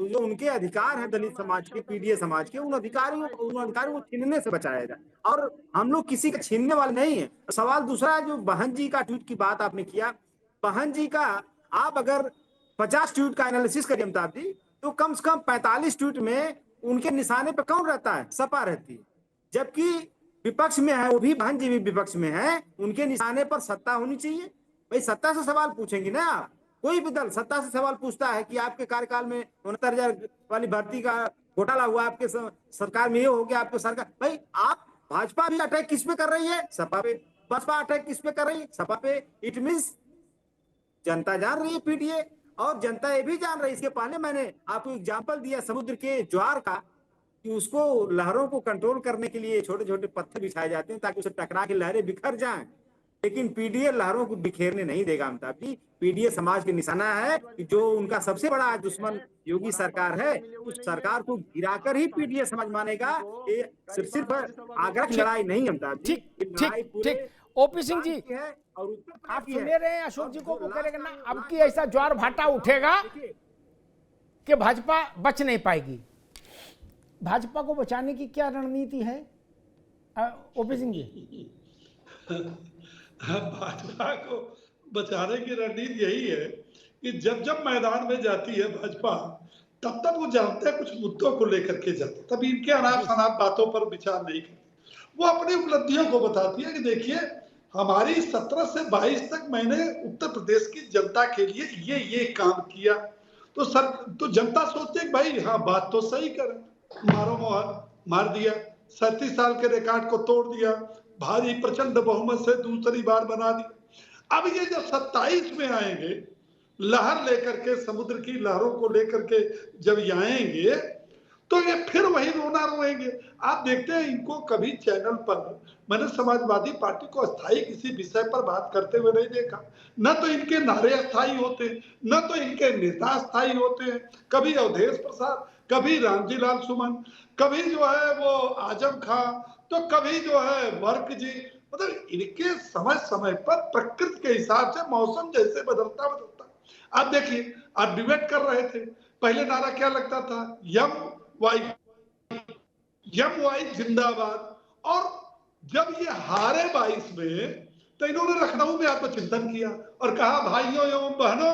[SPEAKER 13] जो उनके अधिकार हैं दलित समाज के, पीडीए समाज के, उन अधिकारियों को छीनने से बचाया जाए, और हम लोग किसी का छीनने वाले नहीं है। सवाल दूसरा जो बहन जी का ट्वीट की बात आपने किया, बहन जी का आप अगर 50 ट्वीट का एनालिसिस करिए अमिताभ जी, तो कम से कम 45 ट्वीट में उनके निशाने पर कौन रहता है? सपा रहती है। जबकि विपक्ष में है, वो भी बहन जी भी विपक्ष में है, उनके निशाने पर सत्ता होनी चाहिए। भाई सत्ता से सवाल पूछेंगे ना आप, कोई भी दल सत्ता से सवाल पूछता है कि आपके कार्यकाल में 69,000 वाली भर्ती का घोटाला हुआ, आपके सरकार में ये हो गया, आपके सरकार, भाई आप भाजपा भी अटैक किस पे कर रही है? सपा पे। बसपा अटैक किस पे कर रही है? सपा पे। इट मींस जनता जान रही है पीडीए, और जनता ये भी जान रही है। इसके पहले मैंने आपको एग्जाम्पल दिया समुद्र के ज्वार का, कि उसको लहरों को कंट्रोल करने के लिए छोटे छोटे पत्थर बिछाए जाते हैं ताकि उसे टकरा के लहरें बिखर जाएं, लेकिन पीडीए लहरों को बिखेरने नहीं देगा अमिताभ जी। पीडीए समाज के निशाना है कि जो उनका सबसे बड़ा दुश्मन योगी सरकार है, उस सरकार को गिराकर ही पीडीए समाज मानेगा। ये सिर्फ आगरा की लड़ाई नहीं अमिताभ जी,
[SPEAKER 5] ठीक। ओपी सिंह जी, आप सुने रहे हैं अशोक जी को, वो कह रहे ना अब की ऐसा ज्वार भाटा उठेगा कि भाजपा बच नहीं पाएगी। भाजपा को बचाने की क्या रणनीति है ओपी सिंह जी?
[SPEAKER 14] भाजपा को बचाने की रणनीति यही है कि जब जब मैदान में जाती है भाजपा, तब तब वो जानते हैं कुछ मुद्दों को लेकर के जाते, तब इनके अनाप शनाप बातों पर विचार नहीं करती। वो अपनी उपलब्धियों को बताती है कि देखिए हमारी 17 से 22 तक मैंने उत्तर प्रदेश की जनता के लिए ये काम किया। तो जनता सोचती है कि भाई हाँ बात तो सही करें, मारो मार दिया, 37 साल के रिकॉर्ड को तोड़ दिया, भारी प्रचंड बहुमत से दूसरी बार बना दिया। अब ये जब 27 में आएंगे, लहर लेकर के, समुद्र की लहरों को लेकर के जब ये आएंगे, तो ये फिर वही रोना रोएंगे। आप देखते हैं इनको कभी चैनल पर मैंने समाजवादी पार्टी को अस्थायी किसी विषय पर बात करते हुए नहीं देखा। न तो इनके नारे अस्थायी होते, न तो इनके नेता अस्थायी होते हैं। कभी अवधेश प्रसाद, कभी रामजी लाल सुमन, कभी जो है वो आजम खां, तो कभी जो है वर्क जी। मतलब इनके समय समय पर प्रकृति के हिसाब से मौसम जैसे बदलता। आप देखिए, आप डिबेट कर रहे थे, पहले नारा क्या लगता था? यम वाई जिंदाबाद। और जब ये हारे 22 में, तो इन्होंने लखनऊ में आत्मचिंतन किया और कहा भाइयों एवं बहनों,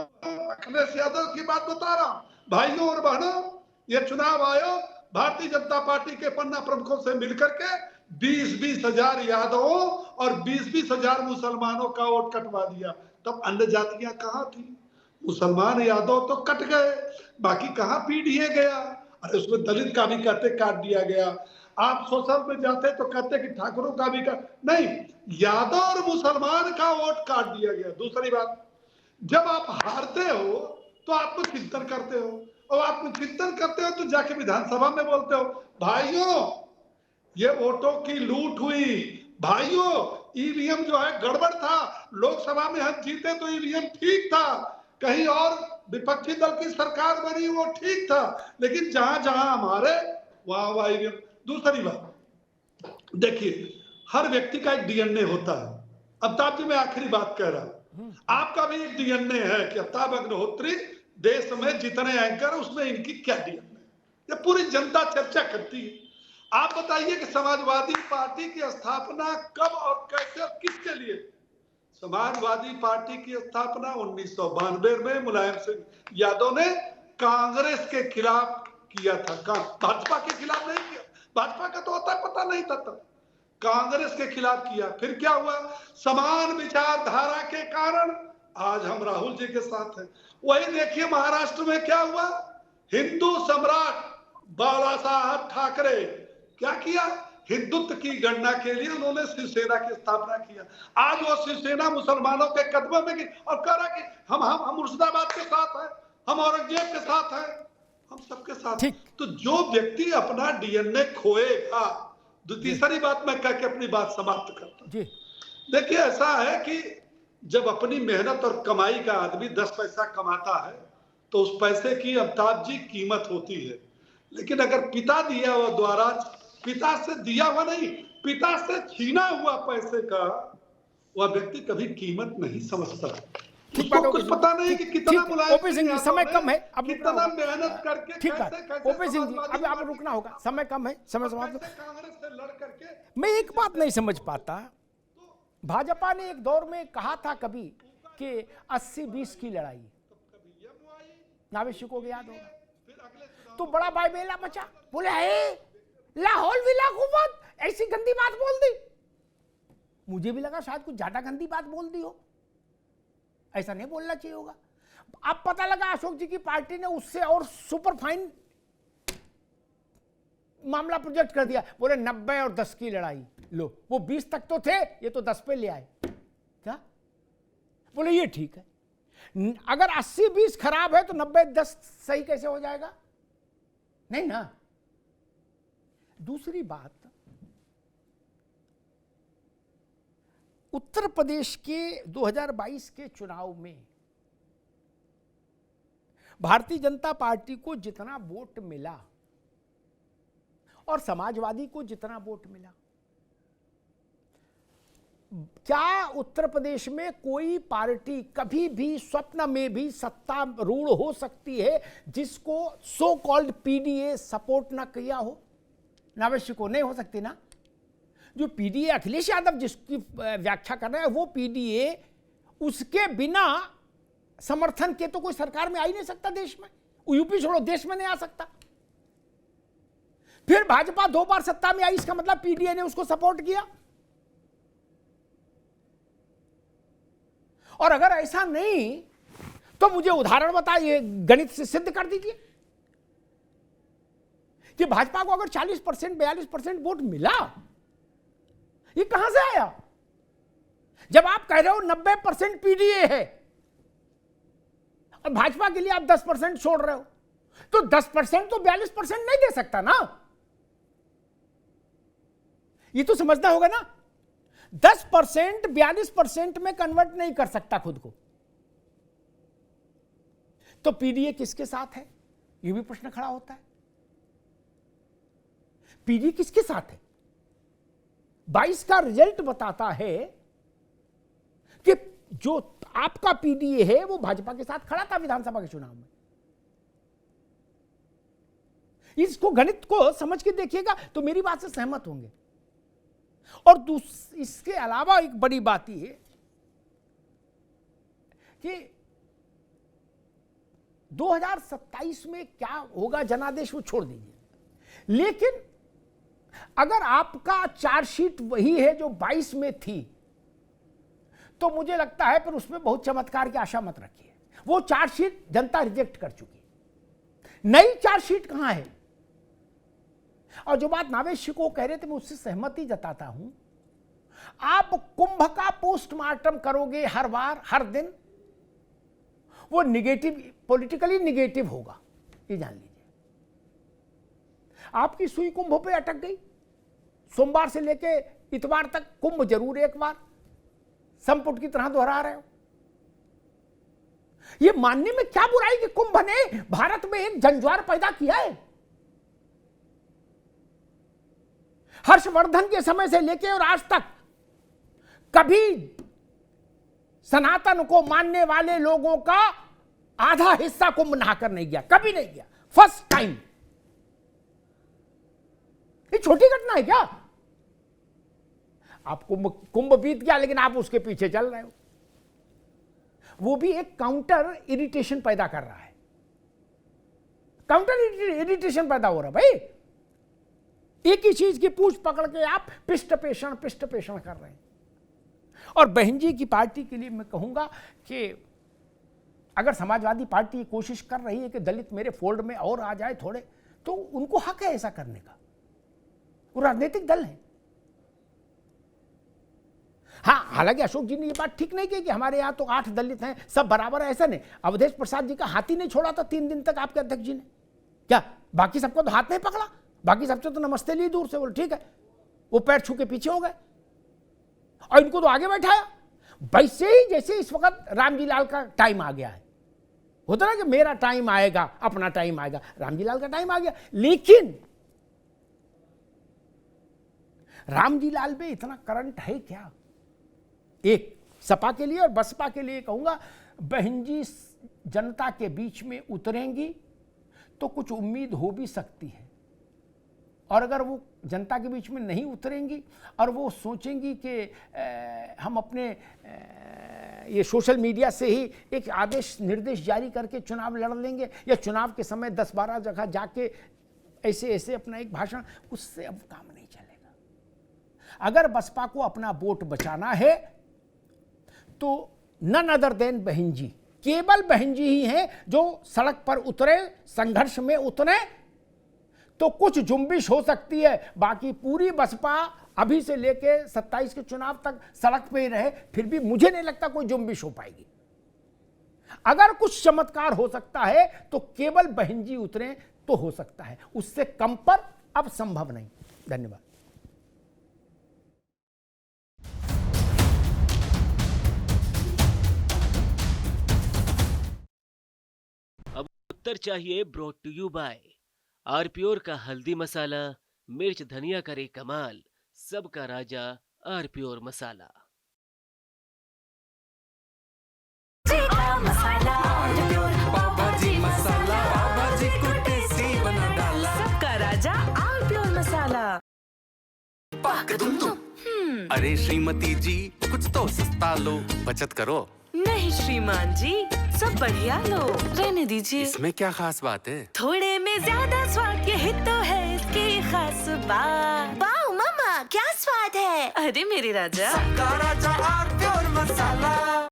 [SPEAKER 14] अखिलेश यादव की बात बता रहा हूं, भाइयों और बहनों, ये चुनाव आयोग भारतीय जनता पार्टी के पन्ना प्रमुखों से मिलकर के 20-20 हजार यादवों और 20-20 हजार मुसलमानों का वोट कटवा दिया। तब अन्य जातियां कहां थी? मुसलमान यादव तो कट गए, बाकी कहां पीडीए गया? अरे उसमें दलित का भी कहते काट दिया गया। आप सोशल में जाते तो कहते कि ठाकुरों का भी नहीं, यादव और मुसलमान का वोट काट दिया गया। दूसरी बात, जब आप हारते हो तो आपको चिंतन करते हो, और आप चिंतन करते हो तो जाके विधानसभा में बोलते हो भाइयों ये वोटों की लूट हुई, भाइयों ईवीएम जो है गड़बड़ था, लोकसभा में हम जीते तो ईवीएम ठीक था, कहीं और विपक्षी दल की सरकार बनी वो ठीक था, लेकिन जहां जहां हमारे वहां ईवीएम। दूसरी बात देखिए, हर व्यक्ति का एक डीएनए होता है। अमिताभ जी मैं आखिरी बात कह रहा हूं, आपका भी एक डीएनए है कि अमिताभ अग्निहोत्री देश में जितने एंकर है उसमें इनकी क्या डीएनए, ये पूरी जनता चर्चा करती है। आप बताइए कि समाजवादी पार्टी की स्थापना कब और कैसे और किसके लिए? समाजवादी पार्टी की स्थापना 1992 में मुलायम सिंह यादव ने कांग्रेस के खिलाफ किया था, भाजपा के खिलाफ नहीं किया। भाजपा का तो होता पता नहीं था तब, कांग्रेस के खिलाफ किया। फिर क्या हुआ? समान विचारधारा के कारण आज हम राहुल जी के साथ हैं। वही देखिए महाराष्ट्र में क्या हुआ? हिंदू सम्राट बाला साहब ठाकरे क्या किया? हिंदुत्व की गणना के लिए उन्होंने शिवसेना की स्थापना किया। आज वो शिवसेना मुसलमानों के कदमों में गई और कह रहा कि हम मुर्शिदाबाद के साथ हैं, हम औरंगजेब के साथ हैं, हम सबके साथ। तो जो व्यक्ति अपना डीएनए खोएगा, तीसरी बात मैं कह के अपनी बात समाप्त करता हूं। देखिए ऐसा है कि जब अपनी मेहनत और कमाई का आदमी 10 पैसा कमाता है तो उस पैसे की अमिताभ जी कीमत होती है, लेकिन अगर पिता दिया हुआ द्वारा, पिता से दिया हुआ नहीं, पिता से छीना हुआ पैसे का वह व्यक्ति कभी कीमत नहीं समझता।
[SPEAKER 5] ठीक बात
[SPEAKER 14] उसको कुछ पता नहीं कि कितना मुलायम
[SPEAKER 5] ओपी सिंह जी, समय कम है, अब रुकना
[SPEAKER 14] कितना
[SPEAKER 5] होगा।
[SPEAKER 14] मेहनत करके
[SPEAKER 5] ठीक बात,
[SPEAKER 14] कैसे
[SPEAKER 5] ओपी सिंह जी
[SPEAKER 14] समाजवादी
[SPEAKER 5] अब आप
[SPEAKER 14] पार्टी
[SPEAKER 5] रुकना होगा, समय कम है, समय समाप्त।
[SPEAKER 14] कांग्रेस से लड़ करके
[SPEAKER 5] मैं एक बात नहीं समझ पाता, भाजपा ने एक दौर में कहा था कभी कि 80-20 की लड़ाई, नावेशी को याद होगा, तो बड़ा बायबेला मचा, बोले है लाहौल विला हुकूमत, ऐसी गंदी बात बोल दी। मुझे भी लगा शायद कुछ ज्यादा गंदी बात बोल दी हो, ऐसा नहीं बोलना चाहिए होगा। अब पता लगा अशोक जी की पार्टी ने उससे और सुपर फाइन मामला प्रोजेक्ट कर दिया, बोले 90 और 10 की लड़ाई। लो, वो 20 तक तो थे, ये तो 10 पे ले आए। क्या बोले ये ठीक है, अगर 80-20 खराब है तो 90-10 सही कैसे हो जाएगा? नहीं ना। दूसरी बात, उत्तर प्रदेश के 2022 के चुनाव में भारतीय जनता पार्टी को जितना वोट मिला और समाजवादी को जितना वोट मिला, क्या उत्तर प्रदेश में कोई पार्टी कभी भी स्वप्न में भी सत्तारूढ़ हो सकती है जिसको सो कॉल्ड पीडीए सपोर्ट ना किया हो? नावेशी को नहीं हो सकती ना। जो पीडीए अखिलेश यादव जिसकी व्याख्या कर रहे हैं, वो पीडीए उसके बिना समर्थन के तो कोई सरकार में आ ही नहीं सकता देश में, यूपी छोड़ो देश में नहीं आ सकता। फिर भाजपा 2 बार सत्ता में आई, इसका मतलब पीडीए ने उसको सपोर्ट किया। और अगर ऐसा नहीं तो मुझे उदाहरण बताइए, गणित से सिद्ध कर दीजिए कि भाजपा को अगर 40% 42% वोट मिला, ये कहां से आया? जब आप कह रहे हो 90% पीडीए है और भाजपा के लिए आप 10% छोड़ रहे हो, तो 10% तो 42% नहीं दे सकता ना। ये तो समझना होगा ना। 10% 42% में कन्वर्ट नहीं कर सकता खुद को, तो पीडीए किसके साथ है? यह भी प्रश्न खड़ा होता है। पीडीए किसके साथ है? 22 का रिजल्ट बताता है कि जो आपका पीडीए है वो भाजपा के साथ खड़ा था विधानसभा के चुनाव में। इसको गणित को समझ के देखिएगा तो मेरी बात से सहमत होंगे। और इसके अलावा एक बड़ी बात यह है कि 2027 में क्या होगा जनादेश वो छोड़ दीजिए, लेकिन अगर आपका चार्जशीट वही है जो 22 में थी तो मुझे लगता है पर उसमें बहुत चमत्कार की आशा मत रखिए। वो चार्जशीट जनता रिजेक्ट कर चुकी है, नई चार्जशीट कहां है? और जो बात नावेशी को कह रहे थे मैं उससे सहमति जताता हूं। आप कुंभ का पोस्टमार्टम करोगे हर बार हर दिन, वो निगेटिव, पॉलिटिकली निगेटिव होगा, ये जान लीजिए। आपकी सुई कुंभ पे अटक गई, सोमवार से लेके इतवार तक कुंभ जरूर एक बार संपुट की तरह दोहरा रहे हो। ये मानने में क्या बुराई कि कुंभ ने भारत में एक जंजवार पैदा किया है। हर्षवर्धन के समय से लेके और आज तक कभी सनातन को मानने वाले लोगों का आधा हिस्सा कुंभ नहाकर नहीं गया, कभी नहीं गया, फर्स्ट टाइम। ये छोटी घटना है क्या? आप कुंभ बीत गया लेकिन आप उसके पीछे चल रहे हो। वो भी एक काउंटर इरिटेशन पैदा कर रहा है, काउंटर इरिटेशन पैदा हो रहा है भाई। एक ही चीज की पूछ पकड़ के आप पिष्ट पेषण कर रहे हैं। और बहन जी की पार्टी के लिए मैं कहूंगा कि अगर समाजवादी पार्टी कोशिश कर रही है कि दलित मेरे फोल्ड में और आ जाए थोड़े, तो उनको हक है ऐसा करने का, वो राजनीतिक दल है। हाँ, हालांकि अशोक जी ने ये बात ठीक नहीं की कि हमारे यहां तो 8 दलित हैं, सब बराबर है, ऐसा नहीं। अवधेश प्रसाद जी का हाथ ही नहीं छोड़ा था 3 दिन तक आपके अध्यक्ष जी ने, क्या बाकी सबको तो हाथ नहीं पकड़ा? बाकी सबसे तो नमस्ते लिए दूर से, बोले ठीक है, वो पैर छू के पीछे हो गए और इनको तो आगे बैठाया। वैसे ही जैसे इस वक्त रामजी लाल का टाइम आ गया है, होता ना कि मेरा टाइम आएगा, अपना टाइम आएगा, रामजी लाल का टाइम आ गया। लेकिन रामजी लाल में इतना करंट है क्या? एक सपा के लिए और बसपा के लिए कहूंगा, बहन जी जनता के बीच में उतरेंगी तो कुछ उम्मीद हो भी सकती है, और अगर वो जनता के बीच में नहीं उतरेंगी और वो सोचेंगी कि हम अपने ये सोशल मीडिया से ही एक आदेश निर्देश जारी करके चुनाव लड़ लेंगे, या चुनाव के समय 10-12 जगह जाके ऐसे ऐसे अपना एक भाषण, उससे अब काम नहीं चलेगा। अगर बसपा को अपना वोट बचाना है तो नन अदर देन बहन जी, केवल बहन जी ही हैं जो सड़क पर उतरे, संघर्ष में उतरे तो कुछ जुम्बिश हो सकती है। बाकी पूरी बसपा अभी से लेके 27 के चुनाव तक सड़क पे ही रहे, फिर भी मुझे नहीं लगता कोई जुम्बिश हो पाएगी। अगर कुछ चमत्कार हो सकता है तो केवल बहन जी उतरे तो हो सकता है, उससे कम पर अब संभव नहीं। धन्यवाद।
[SPEAKER 1] अब उत्तर चाहिए ब्रॉट टू यू बाय आरप्योर का हल्दी मसाला, मिर्च धनिया करे कमाल, सबका राजा आरप्योर मसाला।
[SPEAKER 2] सबका राजा आरप्योर मसाला।
[SPEAKER 3] अरे श्रीमती जी कुछ तो सस्ता लो, बचत करो।
[SPEAKER 2] नहीं श्रीमान जी, सब बढ़िया लो, रहने दीजिए।
[SPEAKER 3] इसमें क्या खास बात है?
[SPEAKER 2] थोड़े में ज्यादा स्वाद, यही तो है इसकी खास बात। वाओ मामा, क्या स्वाद है। अरे मेरे राजा,
[SPEAKER 3] सबका राजा आरप्योर मसाला,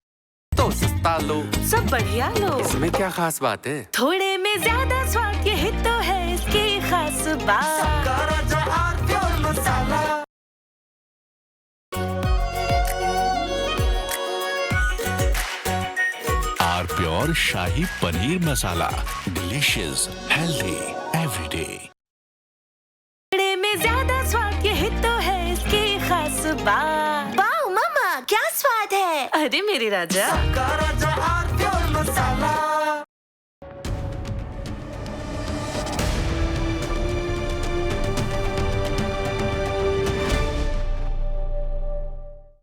[SPEAKER 3] तो सस्ता लो,
[SPEAKER 2] सब बढ़िया लो।
[SPEAKER 3] इसमें क्या खास बात है?
[SPEAKER 2] थोड़े में ज्यादा स्वाद, यही तो है इसकी खास बात।
[SPEAKER 3] सबका राजा आरप्योर मसाला।
[SPEAKER 4] आरप्योर शाही पनीर मसाला, डिलीशियस, हेल्दी एवरीडे।
[SPEAKER 2] थोड़े में ज्यादा स्वाद, यही तो है इसकी खास बात। वाओ मामा, क्या स्वाद है। अरे मेरे राजा,
[SPEAKER 3] सबका राजा